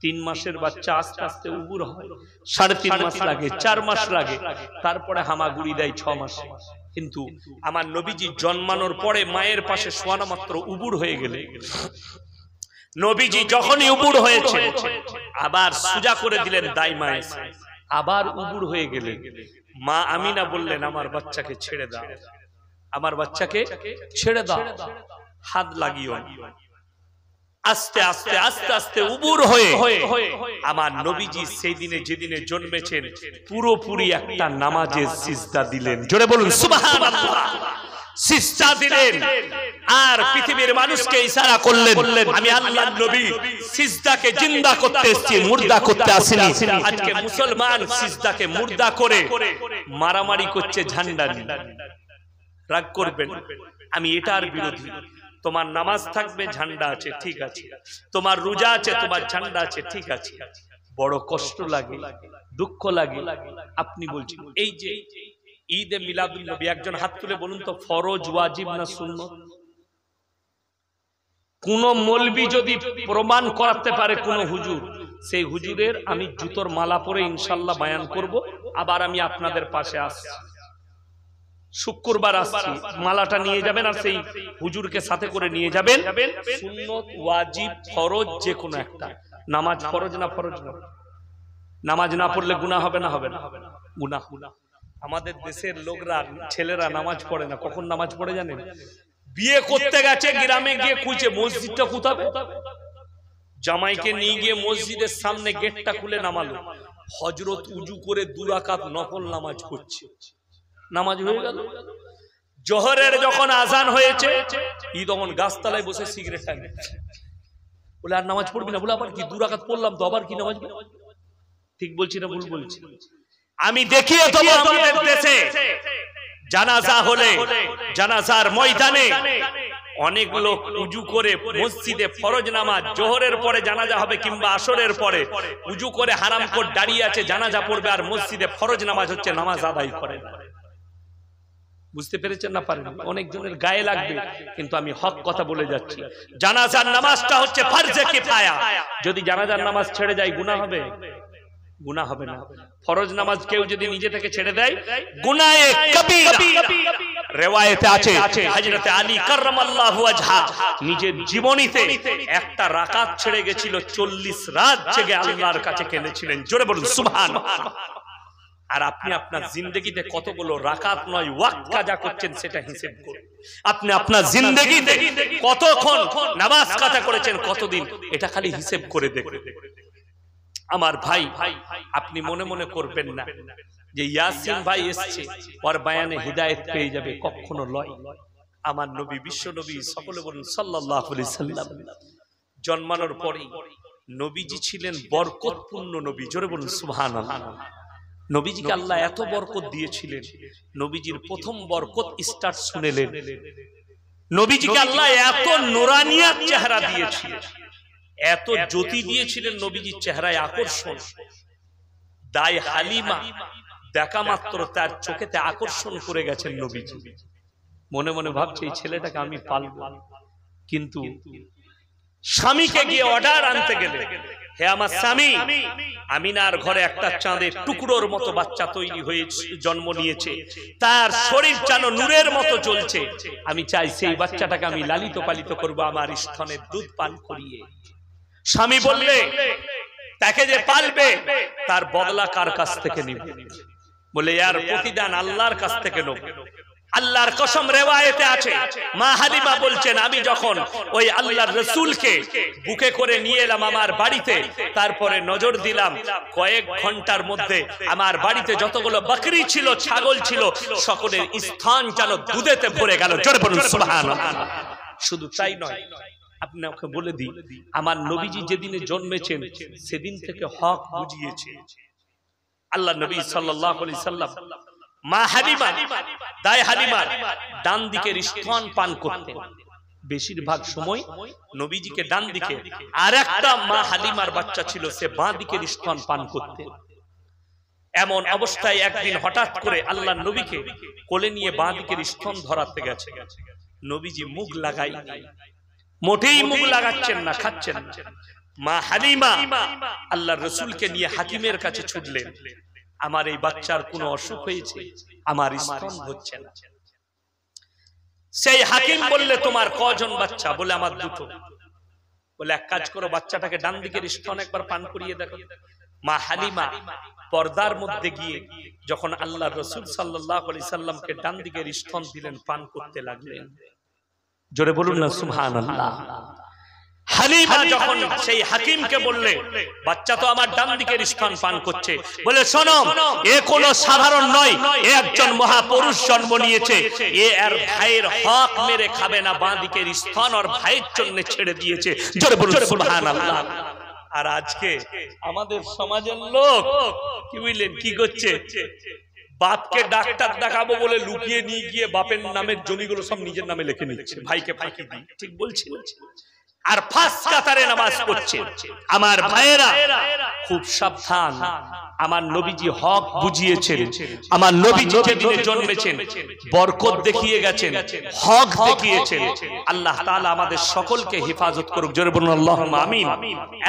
3 মাসের বাচ্চা আস্তে আস্তে উবুড় হয়, 3.5 মাস লাগে, 4 মাস লাগে, তারপরে হামাগুড়ি দেয় 6 মাসে। কিন্তু আমার নবীজি জন্মানোর পরে মায়ের পাশে শোয়ানো মাত্র উবুড় হয়ে গেলে, নবীজি যখনই উবুড় হয়েছে আবার সুজা করে দিলেন দাইমায়, আবার উবুড় হয়ে গেলেন। মা আমিনা বললেন আমার বাচ্চাকে ছেড়ে দাও, আমার বাচ্চাকে ছেড়ে দাও, হাত লাগিও। আস্তে আস্তে আস্তে আস্তে উবুড় হয়ে আমার নবীজি সেই দিনে যেদিনে জন্মেছেন পুরোপুরি একটা নামাজের সিজদা দিলেন। জোরে বলুন সুবহানাল্লাহ। সিজদা দিলেন আর পৃথিবীর মানুষকে ইশারা করলেন আমি আল্লাহর নবী সিজদাকে জিন্দা করতে এসেছি, মুর্দা করতে আসিনি। আজকে মুসলমান সিজদাকে মুর্দা করে মারামারি করছে ঝান্ডা নিয়ে। রাগ করবেন, আমি এটার বিরোধী। তোমার নামাজ থাকবে, ঝান্ডা আছে, ঠিক আছে। তোমার রোজা আছে, তোমার ঝান্ডা আছে, ঠিক আছে। বড় কষ্ট লাগে, দুঃখ লাগে। আপনি বলছেন এই যে ঈদে মিলাদুন নবী, একজন হাত তুলে বলুন তো ফরজ, ওয়াজিব না সুন্নত? কোন মৌলবি যদি প্রমাণ করাতে পারে কোন হুজুর, সেই হুজুরের আমি জুতোর মালা পরে ইনশাআল্লাহ বয়ান করব। আবার আমি আপনাদের পাশে আসছি, শুক্রবার আসছি, মালাটা নিয়ে যাবেন আর সেই হুজুরকে সাথে করে নিয়ে যাবেন। সুন্নত, ওয়াজিব, ফরজ যে কোনো একটা। নামাজ ফরজ না? ফরজ না। নামাজ না পড়লে গুনাহ হবে না? হবে না? গুনাহ। আমাদের দেশের লোকরা, ছেলেরা নামাজ পড়ে না। কখন নামাজ পড়ে জানেন? বিয়ে করতে গেছে, গ্রামে গিয়ে খুঁজে মসজিদটা কোথাবে, জামাইকে নিয়ে গিয়ে মসজিদের সামনে গেটটা খুলে নামালো, হযরত উজু করে 2 রাকাত নফল নামাজ পড়ছে। নামাজ হয়ে গেল। জোহরের যখন আজান হয়েছে, ই তখন গাছতলায় বসে সিগারেট টানে। বলে আর নামাজ পড়বি না? বলে আবার কি? 2 রাকাত পড়লাম তো, আবার কি নামাজ? ঠিক বলছি না ভুল বলছি? আমি দেখিয়ে দেবো আমাদের দেশে জানাজা হলে, জানাজার ময়দানে অনেক লোক উজু করে মসজিদে ফরজ নামাজ, জোহরের পরে জানাজা হবে কিংবা আসরের পরে, উজু করে হারামখোর দাঁড়িয়ে আছে, জানাজা পড়বে আর মসজিদে ফরজ নামাজ হচ্ছে, নামাজ আদায় করে। বুঝতে পেরেছেন না পারেন? অনেকজনের গায়ে লাগবে, কিন্তু আমি হক কথা বলে যাচ্ছি। জানাজার নামাজটা হচ্ছে ফরজে কিফায়া। যদি জানাজার নামাজ ছেড়ে যায় গুনাহ হবে? গুনাহ হবে না। ফরজ নামাজ কেউ যদি নিজে থেকে ছেড়ে দেয় গুনাহে কবীরা। রিওয়ায়েতে আছে হযরতে আলী কাররামাল্লাহু ওয়াজহা নিজের জীবনীতে একটা রাকাত ছেড়ে গেছিল, 40 রাত জেগে আল্লাহর কাছে কেঁদেছিলেন। জোরে বলুন সুবহানাল্লাহ। আর আপনি আপনার জিন্দেগিতে কতগুলো রাকাত নয় ওয়াক্ত কাজা করছেন সেটা হিসাব করুন। আপনি আপনার জিন্দেগিতে কতক্ষণ নামাজ কাজা করেছেন, কতদিন, এটা খালি হিসাব করে দেখুন। আমার ভাই, আপনি মনে মনে করবেন না যে ইয়াসিন ভাই এসেছে ওর বয়ানে হিদায়াত পেয়ে যাবে, কখনো লয়। আমার নবী, বিশ্ব নবী, সকলে বলুন সাল্লাল্লাহু আলাইহি সাল্লাম, জন্মানোর পরে নবীজি ছিলেন বরকতপূর্ণ নবী। জোরে বলুন সুবহানাল্লাহ। নবীজিকে আল্লাহ এত বরকত দিয়েছিলেন, নবীজির প্রথম বরকত স্টার্ট শুনেলেন। নবীজিকে আল্লাহ এত নূরানিয়াত চেহারা দিয়েছিলেন, এত জ্যোতি দিয়েছিলেন নবীজির চেহারায় আকর্ষণ। দাই হালিমা দেখা মাত্র তার চোখেতে আকর্ষণ করে গেছেন নবীজি। মনে মনে ভাবছে এই ছেলেটাকে আমি পালবো, কিন্তু স্বামীকে গিয়ে অর্ডার আনতে গেলে, হে আমার স্বামী, আমিনার ঘরে একটা চাঁদের টুকরোর মতো বাচ্চা তৈরি হয়ে জন্ম নিয়েছে, তার শরীর যেন নূরের মতো জ্বলছে, আমি চাই সেই বাচ্চাটাকে আমি লালিত পালিত করবো আমার স্তনের দুধ পান করিয়ে। স্বামী বললে তাকে যে পালবে তার বদলা কার কাছ থেকে নিবে? বলে এর প্রতিদান আল্লাহর কাছ থেকে নেব। আল্লাহর কসম, রিওয়ায়েতে আছে মা হালিমা বলছেন, আমি যখন ওই আল্লাহর রাসূলকে বুকে করে নিয়ে এলাম আমার বাড়িতে, তারপরে নজর দিলাম কয়েক ঘন্টার মধ্যে আমার বাড়িতে যতগুলো বকরি ছিল, ছাগল ছিল, সকলের স্থান যেন দুধেতে ভরে গেল। জোরে বলুন সুবহানাল্লাহ। শুধু তাই নয়, আপনাকে বলে দিই, আমার নবীজি যেদিনে জন্মেছেন সেদিন থেকে হক বুঝিয়েছে আল্লাহ নবী সাল্লাল্লাহু আলাইহি সাল্লাম। মা হালিমা, দাই হালিমা ডান দিকের স্তন পান করতেন বেশিরভাগ সময় নবীজিকে ডান দিকে, আর একটা মা হালিমার বাচ্চা ছিল সে বাঁ দিকের স্তন পান করতেন। এমন অবস্থায় একদিন হঠাৎ করে আল্লাহ নবীকে কোলে নিয়ে বাঁ দিকের স্তন ধরাতে গেছে। নবীজি মুখ লাগাই, মোটেই মুখ লাগাচ্ছেন না, খাচ্ছেন না। মা হালিমা আল্লাহর রাসূলকে নিয়ে হাকিমের কাছে ছুটলেন, আমার এই বাচ্চার কোনো অসুখ হয়েছে, আমার স্তন হচ্ছে না। সেই হাকিম বললে তোমার কজন বাচ্চা? বলে আমার দুটো। বলে এক কাজ করো, বাচ্চাটাকে ডান দিকের স্তন একবার পান করিয়ে দেখো। মা হালিমা পর্দার মধ্যে গিয়ে যখন আল্লাহর রাসূল সাল্লাল্লাহু আলাইহি সাল্লামকে ডান দিকের স্তন দিলেন, পান করতে লাগলেন। জোরে বলুন না সুবহানাল্লাহ। হালিমা যখন সেই হাকিমকে বললে বাচ্চা তো আমার ডান দিকের স্তন পান করছে, বলে শোনো, এ কোনো সাধারণ নয়, এ একজন মহাপুরুষ জন্ম নিয়েছে, এ আর ভাইয়ের হক মেরে খাবে না, বাঁ দিকের স্তন আর ভাইয়ের জন্য ছেড়ে দিয়েছে। জোরে বলুন সুবহানাল্লাহ। আর আজকে আমাদের সমাজের লোক কি বুঝলেন কি করছে? বাপকে ডাক্তার দেখাবো বলে লুকিয়ে নিয়ে গিয়ে বাপের নামের জমিগুলো সব নিজের নামে লিখে নিচ্ছে, ভাইকে ফাঁকি দিয়ে। ঠিক বলছি? আর ফার্স্ট কাতারে নামাজ পড়ছে। আমার ভাইয়েরা খুব সাবধান, আমার নবীজি হক বুঝিয়েছেন। আমার নবীজি যেদিনে জন্মেছেন বরকত দেখিয়ে গেছেন, হক দেখিয়েছেন। আল্লাহ তাআলা আমাদের সকলকে হেফাজত করুক। জোরে বলুন আল্লাহুম্মা আমিন।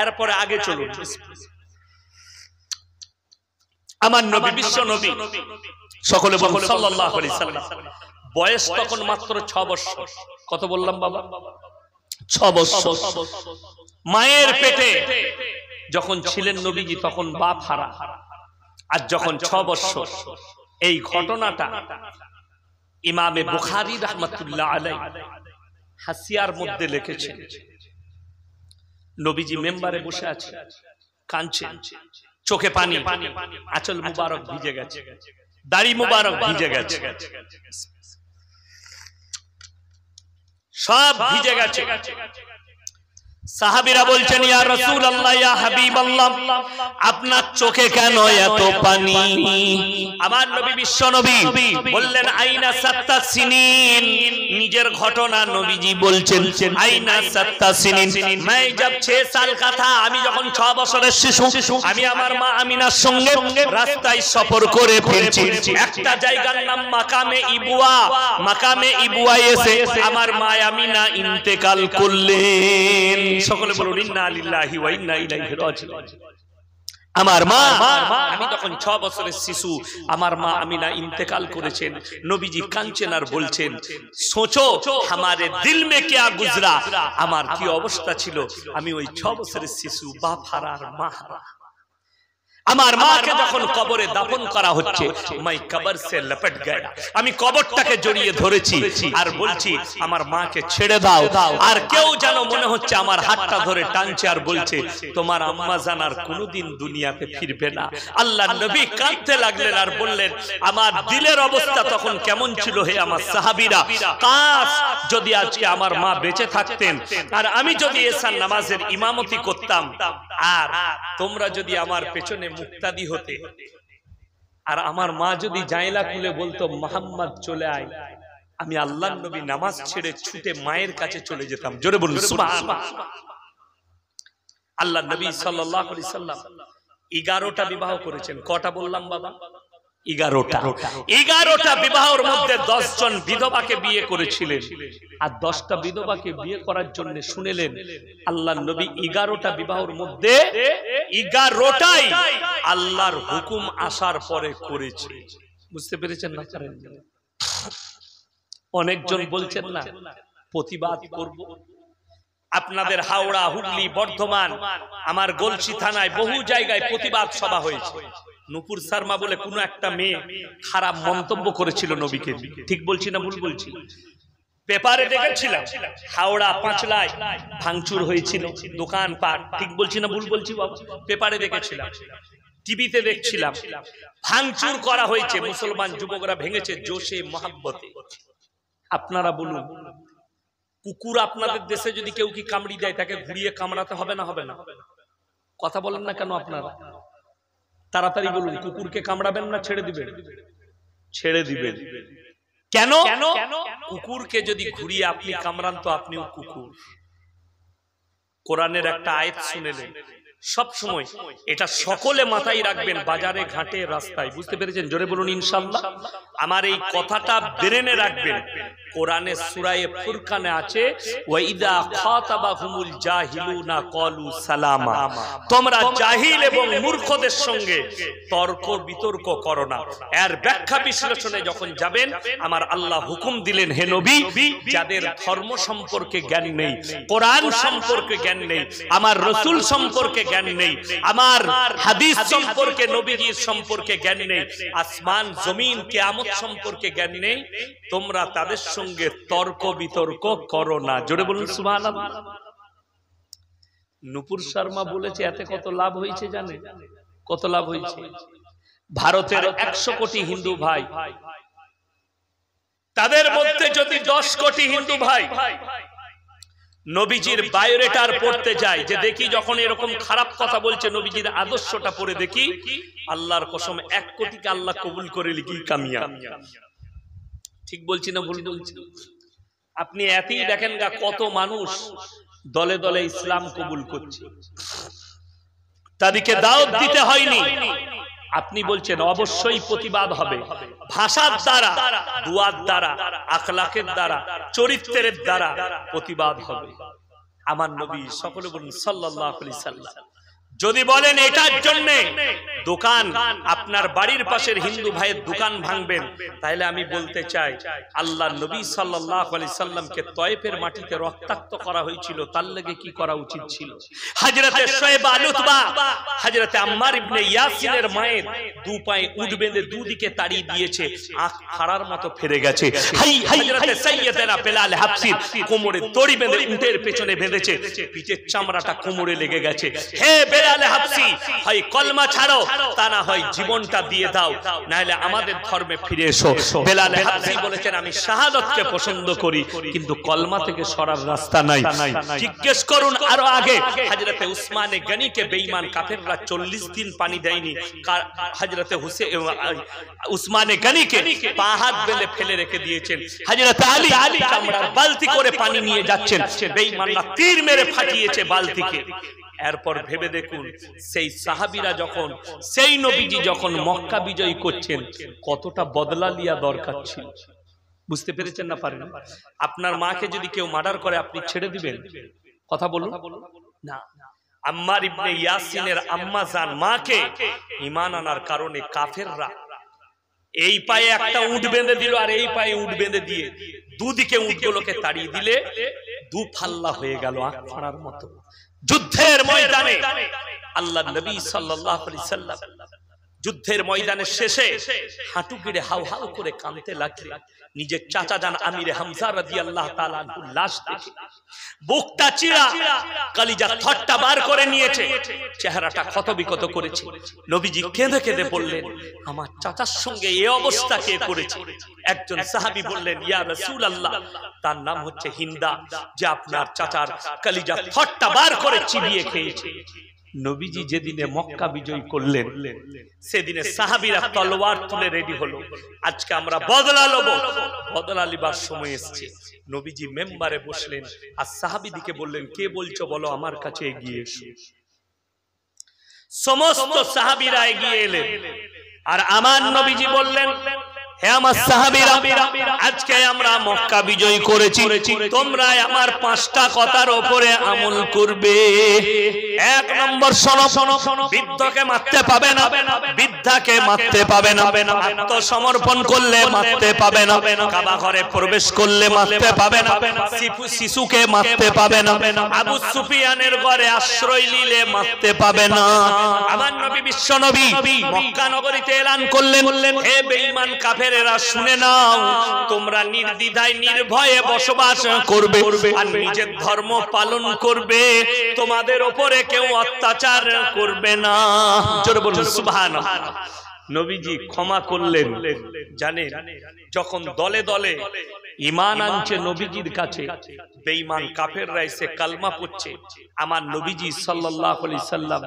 এরপরে আগে চলুন। আমার নবী, বিশ্ব নবী, সকলে বলুন সাল্লাল্লাহু আলাইহি সাল্লাম, বয়স তখন মাত্র 6 বছর। কত বললাম বাবা? 6 বছর। মায়ের পেটে যখন ছিলেন নবীজি তখন বাপ হারা, আর যখন 6 বছর। এই ঘটনাটা ইমামে বুখারী রাহমাতুল্লাহ আলাইহি হাসিয়ার মধ্যে লিখেছেন। নবীজি মেম্বারে বসে আছে, কাঁদছেন, চোখে পানি, আঁচল মুবারক ভিজে গেছে, দাড়ি মুবারক ভিজে গেছে, সব ভিজে গেছে। সাহাবীরা বলছেন ইয়া রাসূলুল্লাহ ইয়া হাবিবাল্লাহ আপনার চোখে কেন এত পানি? আমার নবী বিশ্ব নবী বললেন আইনা সাত্তা সিনিন। নিজের ঘটনা নবীজি বলছেন আইনা সাত্তা সিনিন। मैं जब 6 साल का था, আমি যখন 6 বছরের শিশু, আমি আমার মা আমিনার সঙ্গে রাস্তায় সফর করে ফিরছি। একটা জায়গার নাম মাকামে ইবুয়া। মাকামে ইবুয়ায় এসে আমার মা আমিনা ইন্তেকাল করলেন। সকলে বলুন ইন্না লিল্লাহি ওয়া ইন্না ইলাইহি রাজিউন। আমার মা, আমি তখন 6 বছরের শিশু, আমার মা আমিনা ইন্তেকাল করেছেন। নবীজি কাঁদছেন আর বলছেন সোচো हमारे दिल में क्या गुजरा, আমার কি অবস্থা ছিল। আমি ওই 6 বছরের শিশু, বাপ হারা আর মা হারা। আমার মাকে যখন কবরে দাফন করা হচ্ছে, मैं कब्र से लपट गया, আমি কবরটাকে জড়িয়ে ধরেছি আর বলছি আমার মাকে ছেড়ে দাও। আর কেউ যেন মনে হচ্ছে আমার হাতটা ধরে টানছে আর বলছে তোমার আম্মা জান আর কোনোদিন দুনিয়াতে ফিরবে না। আল্লাহর নবী কাঁদতে লাগলেন আর বললেন আমার দিলের অবস্থা তখন কেমন ছিল হে আমার সাহাবীরা, কাশ যদি আজকে আমার মা বেঁচে থাকতেন আর আমি যদি এশার নামাজের ইমামতি করতাম আর তোমরা যদি আমার পেছনে মুক্তাদি হতে আর আমার মা যদি জাইলা খুলে বলতো মোহাম্মদ চলে আয়, আমি আল্লাহর নবী নামাজ ছেড়ে ছুটে মায়ের কাছে চলে যেতাম। জোরে বলুন সুবহানাল্লাহ। আল্লাহর নবী সাল্লাল্লাহু আলাইহি সাল্লাম 11টা বিবাহ করেছেন। কটা বললাম বাবা? 11টা বিবাহের মধ্যে 10 জন বিধবাকে বিয়ে করেছিলেন আর 10টা বিধবাকে বিয়ে করার জন্য শুনেলেন আল্লাহর নবী 11টা বিবাহের মধ্যে 11টাই আল্লাহর হুকুম আসার পরে করেছে। বুঝতে পেরেছেন না? অনেকজন বলছেন না প্রতিবাদ করব। আপনাদের হাওড়া, হুগলি, বর্ধমান, আমার গলসি থানায় বহু জায়গায় প্রতিবাদ সভা হয়েছে। নূপুর শর্মা বলে কোন একটা মেয়ে খারাপ মন্তব্য করেছিল নবীকে। ঠিক বলছি না ভুল বলছি? পেপারে দেখেছিলাম হাওড়া পাঁচলায় ভাঙচুর হয়েছিল দোকানপাট। ঠিক বলছি না ভুল বলছি বাবা? পেপারে দেখেছিলাম, টিভিতে দেখছিলাম, ভাঙচুর করা হয়েছে, মুসলমান যুবকরা ভেঙেছে জোশে মহাব্বতে। আপনারা বলুন কুকুর আপনাদের দেশে যদি কেউ কি কামড়ি দেয় তাকে ঘুরিয়ে কামড়াতে হবে না হবে না? কথা বলেন না কেন আপনারা? তাড়াতাড়ি বলুন কুকুরকে কামড়াবেন না ছেড়ে দিবেন? ছেড়ে দিবেন। কেন? কুকুরকে যদি ঘুরিয়ে আপনি কামড়ান তো আপনিও কুকুর। কোরআনের একটা আয়াত শুনেলেন, সব সময় এটা সকলে মাথায় রাখবেন, বাজারে ঘাটে রাস্তায়। বুঝতে পেরেছেন? জোরে বলুন ইনশাআল্লাহ। আমার এই কথাটা ব্রেনে রাখবেন। কোরআনে সূরা ফুরকানে আছে ওয়াইদা খাতাবাহুমুল জাহিলুনা ক্বালু সালামা, তোমরা জাহিল এবং মূর্খদের সঙ্গে তর্ক বিতর্ক করো না। এর ব্যাখ্যা বিশ্লেষণে যখন যাবেন আমার আল্লাহ হুকুম দিলেন হে নবী, যাদের ধর্ম সম্পর্কে জ্ঞান নেই, কোরআন সম্পর্কে জ্ঞান নেই, আমার রাসূল সম্পর্কে জ্ঞান নেই, আমার হাদিস সম্পর্কে নবীজির সম্পর্কে জ্ঞান নেই, আসমান জমিন কিয়ামত সম্পর্কে জ্ঞান নেই, তোমরা তাদের সঙ্গে তর্ক বিতর্ক করো না। জোরে বলুন সুবহানাল্লাহ। নূপুর শর্মা বলেছে এতে কত লাভ হয়েছে জানে? কত লাভ হয়েছে? ভারতের 100 কোটি হিন্দু ভাই, তাদের মধ্যে যদি 10 কোটি হিন্দু ভাই নবীজির বায়োডাটার পড়তে যায়, যে দেখি যখন এরকম খারাপ কথা বলছে নবীজির আদর্শটা পড়ে দেখি, আল্লাহর কসম 1 কোটিকে আল্লাহ কবুল করে লিখি কামিয়াব। ঠিক বলছি না ভুল বলছি? আপনি এতই দেখেন গা কত মানুষ দলে দলে ইসলাম কবুল করছে, তাদেরকে দাওয়াত দিতে হয়নি। আপনি বলছেন অবশ্যই প্রতিবাদ হবে, ভাষার দ্বারা, দুয়ার দ্বারা, আখলাকের দ্বারা, চরিত্রের দ্বারা প্রতিবাদ হবে। আমার নবী সকলে বলুন সাল্লাল্লাহু আলাইহি সাল্লাম যদি বলেন এটার জন্য দোকান আপনার বাড়ির পাশের হিন্দু ভাইয়ের দোকান ভাঙবেন, তাহলে আমি বলতে চাই আল্লাহর নবী সাল্লাল্লাহু আলাইহি সাল্লামকে তয়েফের মাটিতে রক্তাক্ত করা হয়েছিল, তার লাগে কি করা উচিত ছিল? হযরতে শুয়বা লুতবা, হযরতে আম্মার ইবনে ইয়াসিনের মায়ের দু পায়ে উট বেঁধে দুদিকে তাড়িয়ে দিয়েছে, আঁখ ফাড়ার মতো ফেরে গেছে। হযরতে সাইয়্যিদানা বেলাল হাবশির কোমরে দড়ি বেঁধে উটের পেছনে বেঁধেছে, পিঠের চামড়াটা কোমরে লেগে গেছে। হে বেলাল বেলাল হাবশি হয় কলমা ছাড়ো, তা না হয় জীবনটা দিয়ে দাও, নাহলে আমাদের ধর্মে ফিরে এসো। বেলাল হাবশি বলেছেন আমি শাহাদাতকে পছন্দ করি, কিন্তু কলমা থেকে সরার রাস্তা নাই। জিজ্ঞেস করুন আরো আগে, হযরতে উসমানে গনিকে বেঈমান কাফেররা 40 দিন পানি দেয়নি। হযরতে উসমানে গনিকে পা হাত বেঁধে ফেলে রেখে দিয়েছেন। হযরতে আলী চামড়ার বালতি করে পানি নিয়ে যাচ্ছেন, বেঈমানরা তীর মেরে ফাটিয়েছে বালতিকে। এরপর ভেবে দেখুন, সেই সাহাবীরা যখন, সেই নবীজি যখন মক্কা বিজয় করছেন, কতটা বদলা লিয়া দরকার ছিল। বুঝতে পেরেছেন না পারেন? আপনার মাকে যদি কেউ মার্ডার করে আপনি ছেড়ে দিবেন? কথা বলুন না। আম্মার ইবনে ইয়াসিনের আম্মা জান মাকে ঈমান আনার কারণে কাফেররা এই পায়ে একটা উট বেঁধে দিল আর এই পায়ে উট বেঁধে দিয়ে দুদিকে উটগুলোকে তাড়িয়ে দিলে দু ফাল্লা হয়ে গেল আখ ফাড়ার মতো। যুদ্ধের ময়দানে আল্লাহ নবী সাল্লাল্লাহু আলাইহি সাল্লাম যুদ্ধের ময়দানের শেষে হাঁটু গেড়ে হাউ হাউ করে কাঁদতে লাগলেন। নিজের চাচা জান আমিরে হামজা রাদিয়াল্লাহু তাআলা আনহুর লাশ দেখে বুকটা চিরা, কলিজা থট্টা বার করে নিয়েছে, চেহারাটা ক্ষতবিক্ষত করেছে। নবীজি কেঁদে কেঁদে বললেন, আমার চাচার সঙ্গে এই অবস্থা কে করেছে? একজন সাহাবী বললেন, ইয়া রাসূলুল্লাহ, তার নাম হচ্ছে হিন্দা, যে আপনার চাচার কলিজা থট্টা বার করে চিবিয়ে খেয়েছে। নবীজি যেদিনে মক্কা বিজয় করলেন, সেদিনে সাহাবীরা তলোয়ার তুলে রেডি হলো, আজকে আমরা বদলা লব। বদলা লিবার সময় এসেছে। নবীজি মেম্বারে বসলেন আর সাহাবীদিকে বললেন, কে বলছো বলো, আমার কাছে এগিয়ে এসো। সমস্ত সাহাবীরা এগিয়ে এলেন আর আমার নবীজি বললেন, হে আমার সাহাবীরা, আজকে আমরা মক্কা বিজয় করেছি, তোমরা আমার 5টা কথার উপরে আমল করবে। 1 নম্বর, শোনো, বৃদ্ধকে মারতে পাবে না, বৃদ্ধাকে মারতে পাবে না, আত্মসমর্পণ করলে মারতে পাবে না, কাবা ঘরে প্রবেশ করলে মারতে পাবে না, শিশুকে মারতে পাবে না, আবু সুফিয়ানের ঘরে আশ্রয় নিলে মারতে পাবে না। আমার নবী বিশ্ব নবী মক্কা নগরীতে এলান করলেন, হে বেঈমান কাফের, শুনে নাও, তোমরা নির্দ্বিধায় নির্ভয়ে বসবাস করবে আর নিজের ধর্ম পালন করবে, তোমাদের উপরে কেউ অত্যাচার করবে না। জোরে বলুন সুবহানাল্লাহ। নবীজি ক্ষমা করলেন। জানেন, যখন দলে দলে ঈমান আনছে নবীজির কাছে, বেঈমান কাফেররা এসে কালমা পড়ছে, আমার নবীজি সাল্লাল্লাহু আলাইহি সাল্লাম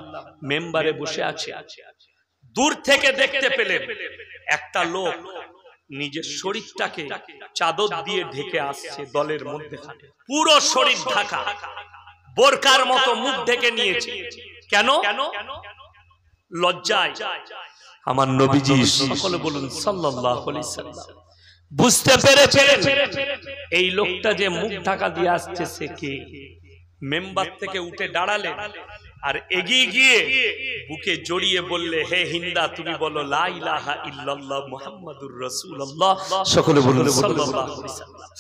মেম্বারে বসে আছে। দূর থেকে দেখতে পেলেন একটা লোক নিজের শরীরটাকে চাদর দিয়ে ঢেকে আসছে দলের মধ্যে, পুরো শরীর ঢাকা, বোরকার মতো মুখ ঢেকে নিয়েছে। কেন? লজ্জায়। আমার নবীজি, সকলে বলুন সাল্লাল্লাহু আলাইহি সাল্লাম, বুঝতে পেরেছিলেন এই লোকটা যে মুখ ঢাকা দিয়ে আসছে সে কে। মেম্বার থেকে উঠে দাঁড়ালেন আর এগিয়ে গিয়ে বুকে জড়িয়ে বললে, হে হিন্দা, তুমি বলো লা ইলাহা ইল্লাল্লাহ মুহাম্মাদুর রাসূলুল্লাহ। সকলে বলুন সাল্লাল্লাহু আলাইহি সাল্লাম।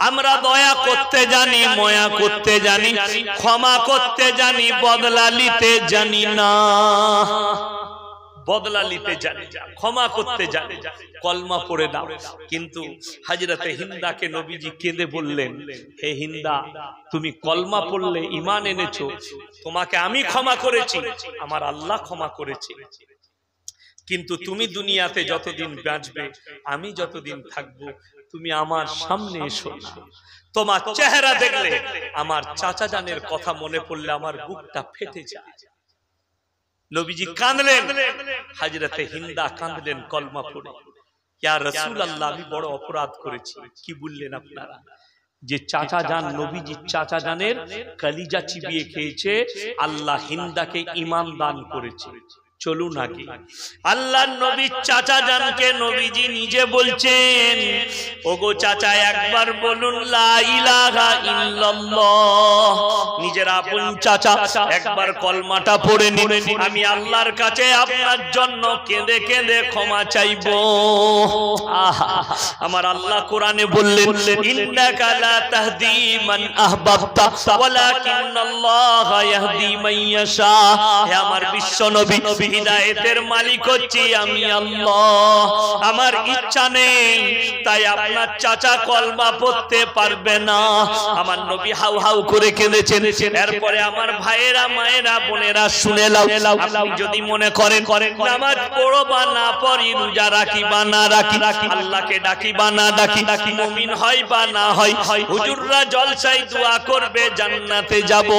আমরা দয়া করতে জানি, মায়া করতে জানি, ক্ষমা করতে জানি, বদলা নিতে জানি না। বদলা নিতে জানি, ক্ষমা করতে জানি, কলমা পড়ে দাও। কিন্তু হযরতে হিন্দাকে নবীজি কেঁদে বললেন, হে হিন্দা, তুমি কলমা পড়লে, ঈমান এনেছো, তোমাকে আমি ক্ষমা করেছি, আমার আল্লাহ ক্ষমা করেছে, কিন্তু তুমি দুনিয়াতে যতদিন বাঁচবে, আমি যতদিন থাকবো, তুমি আমার সামনে এসো না। তোমার চেহারা দেখলে, আমার চাচা জানের কথা মনে পড়লে আমার বুকটা ফেটে যায়। নবীজি কাঁদলেন, হযরতে হিন্দা কাঁদলেন কলমা পড়ে, ইয়া রাসূলুল্লাহ, আমি বড় অপরাধ করেছি। কি বললেন আপনারা? যে চাচা জান, নবীজি চাচা জানের কলিজা চিবিয়ে খেয়েছে, আল্লাহ হিন্দাকে ঈমান দান করেছে। চলুন আগে, আল্লাহর নবী চাচা জানকে নবীজি নিজে বলছেন, ওগো চাচা, একবার বলুন লা ইলাহা ইল্লাল্লাহ। নিজের আপন চাচা, একবার কলমাটা পড়ে নিন, আমি আল্লাহর কাছে আপনার জন্য কেঁদে কেঁদে ক্ষমা চাইবো। আমার আল্লাহ কোরআনে বললেন, ইন্নাকা লা তাহদি মান আহবাবতা ওয়ালাকিন্নাল্লাহা ইয়াহদি মান ইয়াশা। হে আমার বিশ্ব নবী, হিদায়েতের মালিক হচ্ছি আমি আল্লাহ, আমার ইচ্ছা নেই তাই আপনার চাচা কলমা পড়তে পারবে না। আমার নবী হাউ হাউ করে কেঁদেছেন। এরপরে আমার ভাইয়েরা, মায়েরা, বোনেরা শুনে নাও, আপনি যদি মনে করেন নামাজ পড়ো বা না পড়ি, রোজা রাখি বা না রাখি, আল্লাহকে ডাকি বা না ডাকি, মুমিন হয় বা না হয়, হুজুররা জলসায় দোয়া করবে জান্নাতে যাব।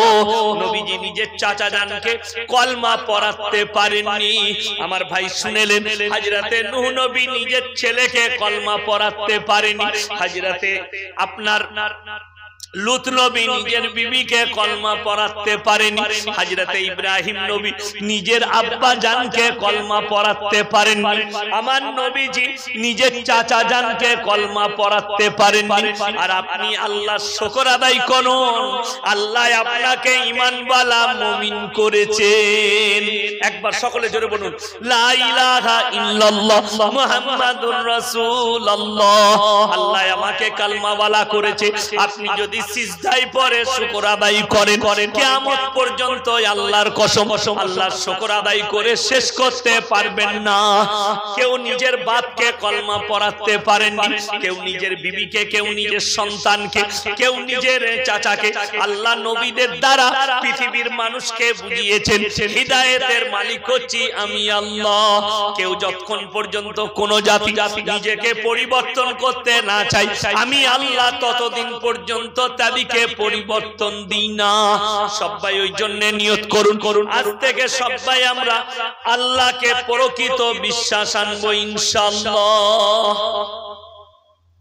নবীজি নিজের চাচা জানকে কলমা পড়াতে পারেননি। আমার ভাই শুনেলেন, হযরতে নূহ নবী নিজের ছেলেকে কলমা পড়াতে পারেনি। হযরতে আপনার লূত নবী নিজের বিবিকে কলমা পড়াতে পারেনি। হযরতে ইব্রাহিম নবী নিজের আব্বা জানকে কলমা পড়াতে পারেননি। আমার নবীজি নিজের চাচা জানকে কলমা পড়াতে পারেননি। আর আপনি আল্লাহর শুকর আদায় করুন, আল্লাহ আপনাকে ঈমানওয়ালা মুমিন করেছেন। একবার সকলে জোরে বলুন, লা ইলাহা ইল্লাল্লাহ মুহাম্মাদুর রাসূলুল্লাহ। আল্লাহ আমাকে কালমাওয়ালা করেছে। আপনি যদি সিজদায় পড়ে শুকর আদায় করেন, কিয়ামত পর্যন্ত আল্লাহর কসম আল্লাহর শুকর আদায় করে শেষ করতে পারবেন না। কেউ নিজের বাপকে কলমা পড়াতে পারেননি, কেউ নিজের বিবিকে, কেউ নিজের সন্তানকে, কেউ নিজের চাচাকে। আল্লাহ নবীদের দ্বারা পৃথিবীর মানুষকে বুঝিয়েছেন হিদায়েতের মালিক হচ্ছি আমি আল্লাহ। কেউ যতক্ষণ পর্যন্ত কোন জাতি নিজেকে পরিবর্তন করতে না চাই আমি আল্লাহ ততদিন পর্যন্ত তাদেরকে পরিবর্তন দিই না। সবাই ওই জন্য নিয়ত করুন, আজ থেকে সবাই আমরা আল্লাহকে প্রকৃত বিশ্বাস আনবো ইনশাআল্লাহ।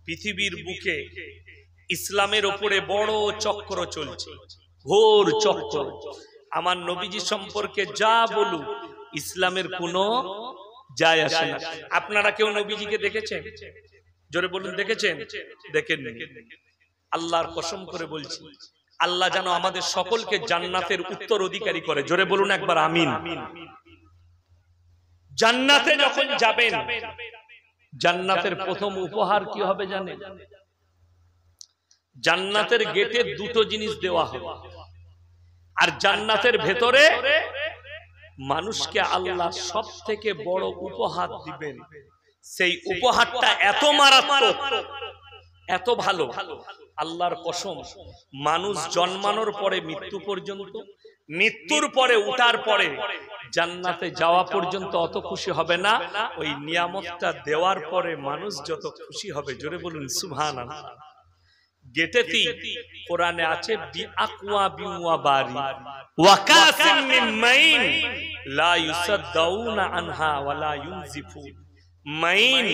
পৃথিবীর বুকে ইসলামের উপরে বড় চক্র চলছে, ঘোর চক্র। আমার নবীজি সম্পর্কে যা বলুন ইসলামের কোনো যায় আসে না। আপনারা কেউ নবীজিকে দেখেছেন? জোরে বলুন, দেখেছেন? দেখেননি? আল্লাহর কসম করে বলছি, আল্লাহ যেন আমাদের সকলকে জান্নাতের উত্তর অধিকারী করে। জোরে বলুন একবার আমিন। জান্নাতে যখন যাবেন, জান্নাতের প্রথম উপহার কি হবে জানেন? জান্নাতের গেটে দুটো জিনিস দেওয়া হবে। আর জান্নাতের ভেতরে মানুষকে আল্লাহ সব থেকে বড় উপহার দিবেন। সেই উপহারটা এত মারাত্মক, এত ভালো, আল্লাহর কসম, মানুষ জন্মানোর পরে মৃত্যু পর্যন্ত, মৃত্যুর পরে উঠার পরে জান্নাতে যাওয়া পর্যন্ত অত খুশি হবে না। ওই নিয়ামতটা দেওয়ার পরে মানুষ যত খুশি হবে। জোরে বলুন সুবহানাল্লাহ। গেটেতেই কোরআনে আছে বিআকওয়াবিন ওয়া বারি ওয়া কাসিম মিন মাইন লা ইউসাদ্দাউনা আনহা ওয়া লা ইউনজিফুন। মাইন,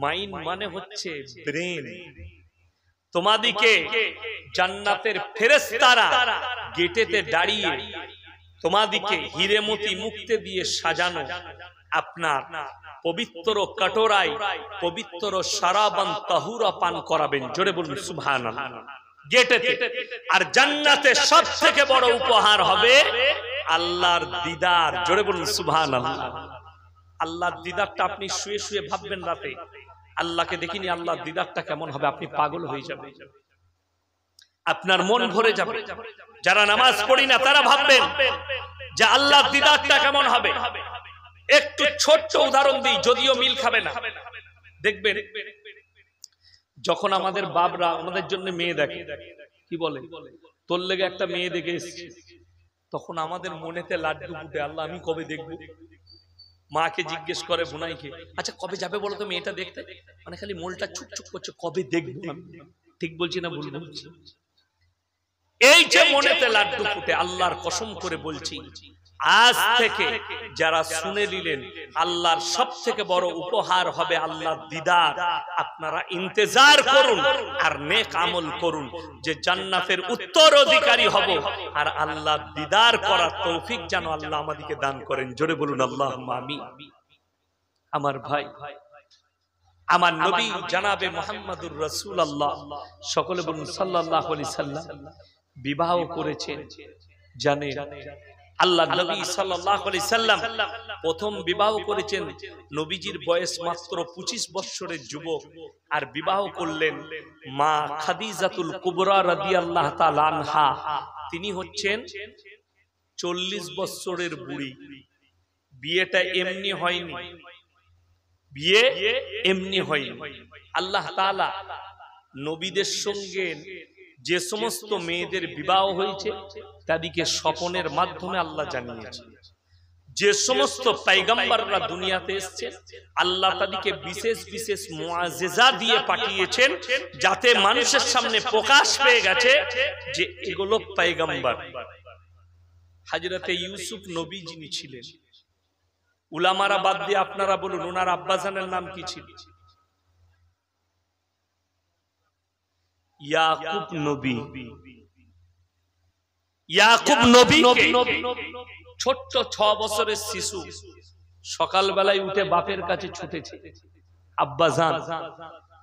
মাইন মানে হচ্ছে ব্রেন। তোমাদিকে জান্নাতের ফেরেশতারা গেটেতে দাঁড়িয়ে তোমাদিকে হিরেমতি মুক্তে দিয়ে সাজানো আপনার পবিত্র কাটোরায় পবিত্র শারাবান তাহুরা পান করাবেন। জোরে বলুন সুবহানাল্লাহ। গেটেতে। আর জান্নাতে সব থেকে বড় উপহার হবে আল্লাহর দিদার। জোরে বলুন সুবহানাল্লাহ। আল্লাহর দিদারটা আপনি শুয়ে শুয়ে ভাববেন রাতে, আল্লাহকে দেখিনি, আল্লাহর দিদারটা কেমন হবে, আপনি পাগল হয়ে যাবেন, আপনার মন ভরে যাবে। যারা নামাজ পড়ি না তারা ভাববেন যে আল্লাহর দিদারটা কেমন হবে। একটু ছোট্ট উদাহরণ দিই, যদিও মিল খাবে না। দেখবেন যখন আমাদের বাপরা আমাদের জন্য মেয়ে দেখে, কি বলে, তোর লেগে একটা মেয়ে দেখে এসেছে, তখন আমাদের মনেতে লাড্ডু ফুটে, আল্লাহ আমি কবে দেখবো। মাকে জিজ্ঞেস করে বুনাইকে, আচ্ছা কবে যাবে বলো তো মেয়েটা দেখতে, মানে খালি মোলটা ছুকছুক করছে, কবে দেখবো। ঠিক বলছি না ভুল বলছি? এই যে মনেতে লাড্ডু ফুটে, আল্লাহর কসম করে বলছি, আজ থেকে যারা শুনে নিলেন আল্লাহর সব থেকে বড় উপহার হবে আল্লাহর দিদার। আপনারা ইন্তজার করুন আর নেক আমল করুন যে জান্নাতের উত্তর অধিকারী হব, আর আল্লাহর দিদার করার তৌফিক যেন আল্লাহ আমাদেরকে দান করেন। জোরে বলুন আল্লাহুম্মা আমিন। আমার ভাই, আমার নবী জনাবে মুহাম্মদুর রাসূলুল্লাহ, সকলে বলুন সাল্লাল্লাহু আলাইহি সাল্লাম, বিবাহ করেছেন। জানেন আল্লাহ নবী সাল্লাল্লাহু আলাইহি সাল্লাম প্রথম বিবাহ করেছেন, নবীজির বয়স মাত্র 25 বছরের যুবক, আর বিবাহ করলেন মা খাদিজাতুল কুবরা রাদিয়াল্লাহু তাআলা আনহা। তিনি হচ্ছেন 40 বছরের বুড়ি। বিয়েটা এমনি হয়নি, বিয়ে এমনি হয়নি। আল্লাহ তাআলা নবীদের সঙ্গে যে সমস্ত মেয়েদের বিবাহ হয়েছে তাদেরকে স্বপনের মাধ্যমে আল্লাহ জানিয়েছেন। যে সমস্ত পয়গম্বররা দুনিয়াতে এসেছেন আল্লাহ তাদেরকে বিশেষ বিশেষ মুআজিজা দিয়ে পাঠিয়েছেন, যাতে মানুষের সামনে প্রকাশ পেয়ে গেছে যে এগুলো পয়গম্বর। হযরতে ইউসুফ নবী যিনি ছিলেন, উলামারা বাদ দিয়ে আপনারা বলুন ওনার আব্বাজানের নাম কি ছিল? ইয়াকুব নবী। ইয়াকুব নবী ছোট্ট 6 বছরের শিশু সকালবেলায় উঠে বাপের কাছে ছুটেছে, আব্বাজান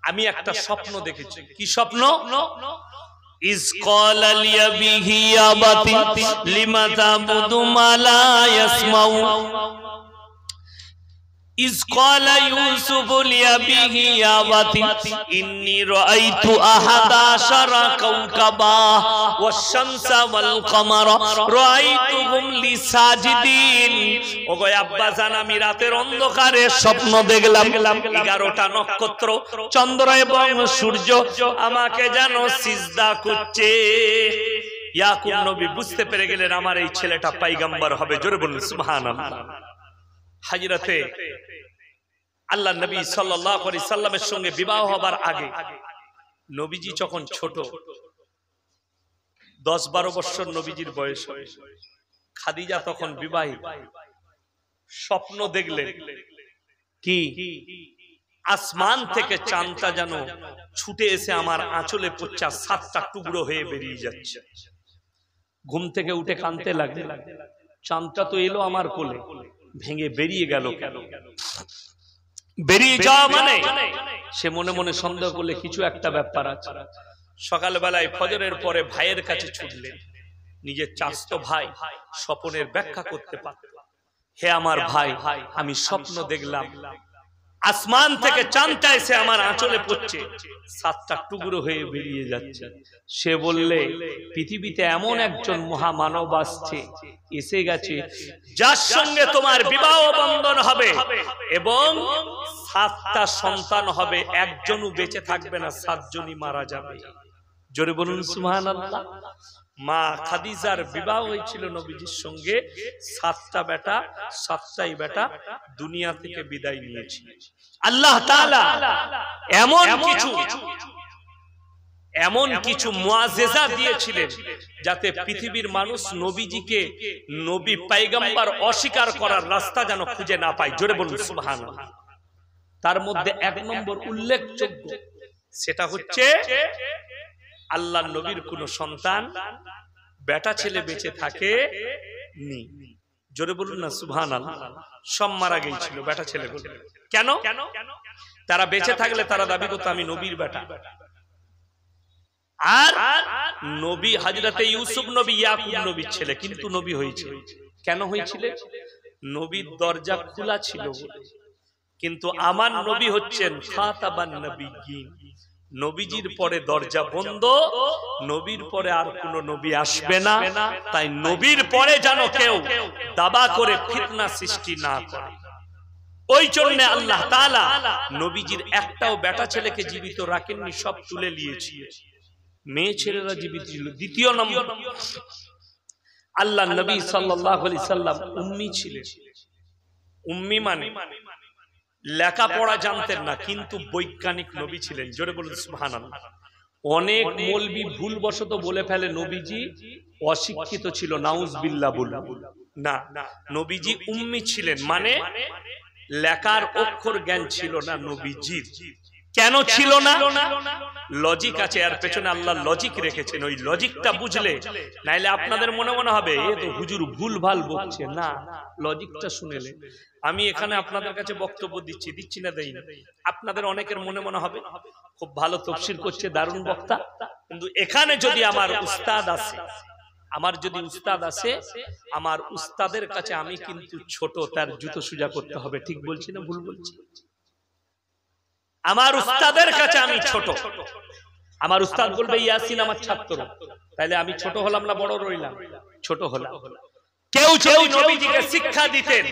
আমি একটা স্বপ্ন দেখেছি। কি স্বপ্ন? ইজ ক্বালা লিয়াবিহি আবাতি লিমা তা'বুদু মা লা ইয়াসমাউ ইজ ক্বালা ইউসুফু লিয়াবিহি আবাতি ইন্নী রাআইতু আহাদা আশারা কাওকাবা ওয়াশ-শামসা ওয়াল কামারা রাআইতুহুম লি সাজিদিন। ওগো আব্বাজান আমি রাতের অন্ধকারে স্বপ্ন দেখলাম 11টা নক্ষত্র, চন্দ্র এবং সূর্য আমাকে যেন সিজদা করছে। ইয়াকুব নবী বুঝতে পেরে গেলেন আমার এই ছেলেটা পয়গম্বর হবে। জোরে বলুন সুবহানাল্লাহ। হযরতে আল্লাহ নবী সাল্লাল্লাহু আলাইহি সাল্লামের সঙ্গে বিবাহ হবার আগে নবীজি যখন ছোট 10-12 বছর নবীজির বয়স, খাদিজা তখন বিবাহিত। স্বপ্ন দেখলেন কি আসমান থেকে চাঁদটা যেন ছুটে এসে আমার আঁচলে পড়ছে, 7টা টুকরো হয়ে বেরিয়ে যাচ্ছে। ঘুম থেকে উঠে কাঁদতে লাগলেন, চাঁদটা তো এলো আমার কোলে, ভেঙে বেরিয়ে গেল কেন? বেরিয়ে যাওয়া মানে সে মনে মনে সন্দেহ করলে কিছু একটা ব্যাপার আছে। সকালবেলায় ফজরের পরে ভাইয়ের কাছে ছুটলেন, নিজের চাচতো ভাই স্বপ্নের ব্যাখ্যা করতে পারত। হে আমার ভাই, আমি স্বপ্ন দেখলাম আসমান থেকে চাঁদটা এসে আমার আঁচলে পড়ছে, 7টা টুকরো হয়ে বেরিয়ে যাচ্ছে। সে বললে পৃথিবীতে এমন একজন মহামানব আসছে, এসে গেছে, যার সঙ্গে তোমার বিবাহ বন্ধন হবে এবং 7টা সন্তান হবে। একজনও বেঁচে থাকবে না, 7 জনই মারা যাবে। জোরে বলুন সুবহানাল্লাহ। মা খাদিজার বিবাহ হয়েছিল নবীজির সঙ্গে, 7টা বেটা, 7টাই বেটা দুনিয়া থেকে বিদায় নিয়েছিল। আল্লাহ তাআলা এমন কিছু মুআজিজা দিয়েছিলেন যাতে পৃথিবীর মানুষ নবীজিকে নবী পয়গম্বর অস্বীকার করার রাস্তা যেন খুঁজে না পায়। জোরে বলুন সুবহানাল্লাহ। তার মধ্যে 1 নম্বর উল্লেখযোগ্য, সেটা হচ্ছে আল্লাহর নবীর কোন সন্তান বেটা ছেলে বেঁচে থাকে নি। জোরে বলুন না সুবহানাল্লাহ। সব মারা গিয়েছিল বেটা ছেলে বলে। কেন? তারা বেঁচে থাকলে তারা দাবি করত আমি নবীর বেটা। আর নবী হযরতে ইউসুফ নবী ইয়াকুব নবীর ছেলে, কিন্তু নবী হয়েছে। কেন হয়েছিল? নবীর দরজা খোলা ছিল বলে। কিন্তু আমার নবী হচ্ছেন খাতাবান নবিয়্যিন, নবীজির পরে দরজা বন্ধ, নবীর পরে আর কোন নবী আসবে না। তাই নবীর পরে যেন কেউ দাবা করে ফিতনা সৃষ্টি না করে। ওই জন্য আল্লাহ তাআলা নবীজির একটাও বেটা ছেলেকে জীবিত রাখেননি, সব তুলে নিয়েছে, মেয়ে ছেলেরা জীবিত ছিল। দ্বিতীয় নম্বর, আল্লাহ নবী সাল্লাল্লাহু আলাইহি সাল্লাম উম্মি ছিলেন। উম্মি মানে লেখাপড়া জানতেন না, কিন্তু বৈজ্ঞানিক নবী ছিলেন। জোরে বলুন সুবহানাল্লাহ। অনেক মৌলবি ভুলবশত বলে ফেলে নবীজি অশিক্ষিত ছিল, নাউজুবিল্লাহ বলুন না। নবীজি উম্মি ছিলেন মানে লেখার অক্ষর জ্ঞান ছিল না নবীজির। কেন ছিল না? লজিক আছে, এর পেছনে আল্লাহ লজিক রেখেছেন। ওই লজিকটা বুঝলে, নাইলে আপনাদের মনে মনে হবে এ তো হুজুর ভুলভাল বলছে। না, লজিকটা শুনেলে। আমি এখানে আপনাদের কাছে বক্তব্য দিচ্ছি না দেই না, আপনাদের অনেকের মনে মনে হবে খুব ভালো তাফসীর করছে, দারুণ বক্তা। কিন্তু এখানে যদি আমার উস্তাদ আসে, আমার উস্তাদের কাছে আমি কিন্তু ছোট, তার জুতো সোজা করতে হবে। ঠিক বলছি না ভুল বলছি? আমার উস্তাদের কাছে আমি ছোট। আমার উস্তাদ বলবে ইয়াসিন আমার ছাত্র, তাহলে আমি ছোট হলাম না বড় রইলাম? ছোট হলাম। কেউ যদি নবীজিকে শিক্ষা দিতেন,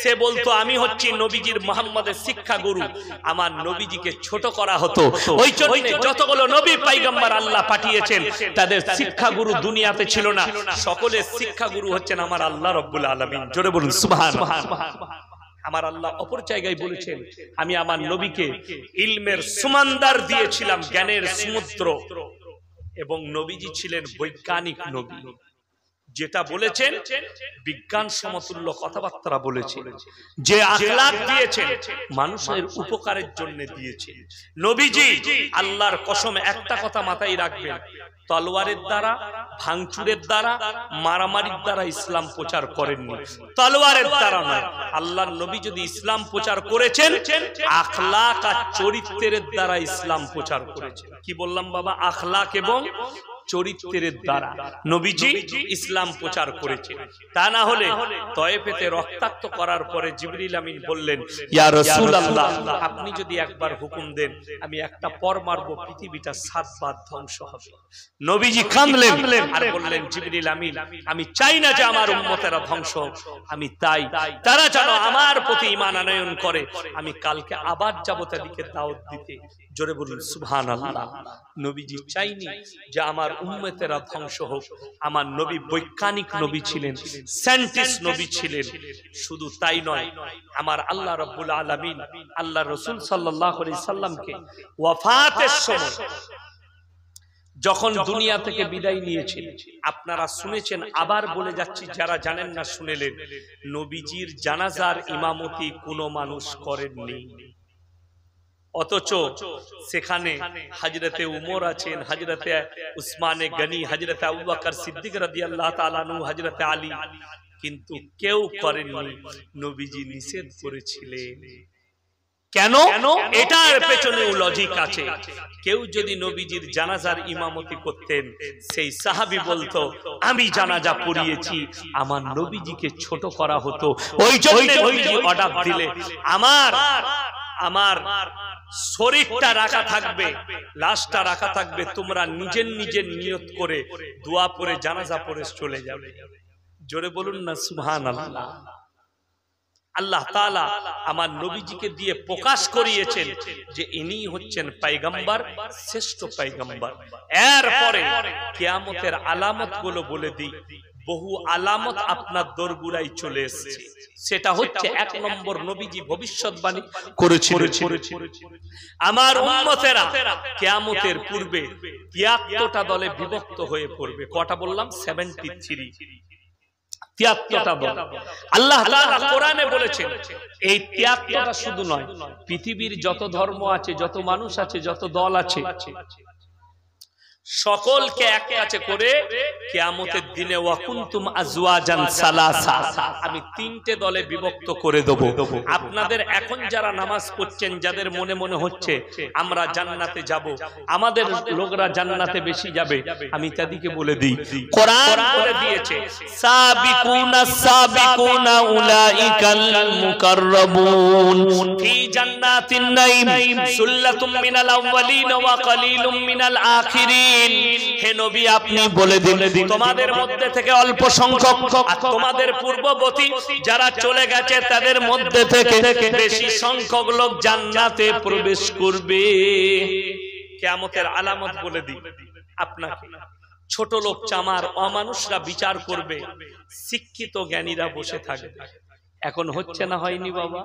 সে বলতো আমি হচ্ছি নবীজির মুহাম্মাদের শিক্ষা গুরু, আমার নবীজিকে ছোট করা হতো। ওই জন্য যতগুলো নবী পয়গম্বর আল্লাহ পাঠিয়েছেন, তাদের শিক্ষা গুরু দুনিয়াতে ছিল না। সকলের শিক্ষা গুরু হচ্ছেন আমার আল্লাহ রাব্বুল আলামিন। জোরে বলুন সুবহানাল্লাহ। আমার আল্লাহ অপর জায়গায় বলেছেন, আমি আমার নবীকে ইলমের সুমান্দার দিয়েছিলাম, জ্ঞানের সমুদ্র, এবং নবীজি ছিলেন বৈজ্ঞানিক নবী। যেটা বলেছেন বিজ্ঞান সমতুল্য কথাবার্তা বলেছেন। যে আখলাক দিয়েছেন মানুষের উপকারের জন্য দিয়েছেন। নবীজি আল্লাহর কসম একটা কথা মাথায় রাখবেন, তলোয়ারের দ্বারা, ভাঙচুরের দ্বারা, মারামারির দ্বারা ইসলাম প্রচার করেননি। তলোয়ারের দ্বারা নয়, আল্লাহর নবী যদি ইসলাম প্রচার করেছেন আখলাক আর চরিত্রের দ্বারা ইসলাম প্রচার করেছেন। কি বললাম বাবা? আখলাক এবং চরিত্রের দ্বারা নবীজি ইসলাম প্রচার করেছেন। তা না হলে তয়েফেতে রক্তাক্ত করার পরে জিবরিল আমিন বললেন, ইয়া রাসূলুল্লাহ, আপনি যদি একবার হুকুম দেন আমি একটা পর মারবো, পৃথিবীটা 7 বার ধ্বংস হবে। নবীজি কাঁদলেন আর বললেন, জিবরিল আমিন, আমি চাই না যে আমার উম্মতেরা ধ্বংস হোক, আমি তাই তারা যেন আমার প্রতি ঈমান আনয়ন করে। আমি কালকে আবার যাব তাদেরকে দাওয়াত দিতে। জোরে বলুন সুবহানাল্লাহ। নবীজি চাইনি যে আমার উম্মতেরা ধ্বংস হোক। আমার নবী বৈজ্ঞানিক নবী ছিলেন, সায়েন্টিস্ট নবী ছিলেন। শুধু তাই নয়, আমার আল্লাহ রাব্বুল আলামিন আল্লাহ রাসূল সাল্লাল্লাহু আলাইহি সাল্লামকে ওয়াফাতের সময় যখন দুনিয়া থেকে বিদায় নিয়েছেন, আপনারা শুনেছেন, আবার বলে যাচ্ছি, যারা জানেন না শুনেলেন, নবীজির জানাজার ইমামতি কোনো মানুষ করেননি। অথচ সেখানে হযরতে উমর আছেন, হযরতে উসমানে গনি, হযরতে আবু বকর সিদ্দিক রাদিয়াল্লাহু তাআলা আনহু, হযরতে আলী, কিন্তু কেউ করেননি। নবীজি নিষেধ করেছিলেন। কেন? এটার পেছনেও লজিক আছে। কেউ যদি নবীজির জানাজার ইমামতি করতেন, সেই সাহাবী বলতো আমি জানাজা পড়িয়েছি, আমার নবীজিকে ছোট করা হতো। ওই জন্য নবীজি অর্ডার দিলে আমার শরীরটা রাখা থাকবে, লাশটা রাখা থাকবে, তোমরা নিজের নিজের নিয়ত করে দোয়া পড়ে জানাজা পড়ে চলে যাবে। জোরে বলুন না সুবহানাল্লাহ। আল্লাহ তাআলা আমার নবীজিকে দিয়ে প্রকাশ করিয়েছেন যে ইনি হচ্ছেন পয়গম্বর, শ্রেষ্ঠ পয়গম্বর। এরপরে কিয়ামতের আলামতগুলো বলে দিই। বহু আলামত আপনার দরগুড়ায় চলে এসেছে। সেটা হচ্ছে, 1 নম্বর, নবীজি ভবিষ্যৎবাণী করেছিলেন আমার উম্মতেরা কিয়ামতের পূর্বে 73টা দলে বিভক্ত হয়ে পড়বে। কটা বললাম? 73। 73টা দল আল্লাহ তাআলা কোরআনে বলেছেন। এই 73টা শুধু নয়, পৃথিবীর যত ধর্ম আছে, যত মানুষ আছে, যত দল আছে, সকলকে এক কাছে করে কিয়ামতের দিনে ওয়াকুনতুম আজওয়াজান সালাসা, আমি 3টে দলে বিভক্ত করে দেব। আপনাদের এখন যারা নামাজ পড়ছেন, যাদের মনে মনে হচ্ছে আমরা জান্নাতে যাব, আমাদের লোকরা জান্নাতে বেশি যাবে, আমি তাদেরকে বলে দিই, কোরআন বলে দিয়েছে সাবিকুনাস সাবিকুনা উলাইকাল মুকাররাবুন ফি জান্নাতিন নাঈম সুল্লাতুম মিনাল আউয়ালিন ওয়া কালিলুম মিনাল আখিরিন। হে নবী, আপনি বলে দিন, তোমাদের মধ্যে থেকে অল্প সংখ্যক আর তোমাদের পূর্ববর্তী যারা চলে গেছে তাদের মধ্যে থেকে বেশি সংখ্যক লোক জান্নাতে প্রবেশ করবে। কিয়ামতের আলামত বলে দিই আপনাকে। ছোট লোক, চামার, অমানুষরা বিচার করবে, শিক্ষিত জ্ঞানীরা বসে থাকবে। এখন হচ্ছে না, হয়নি বাবা?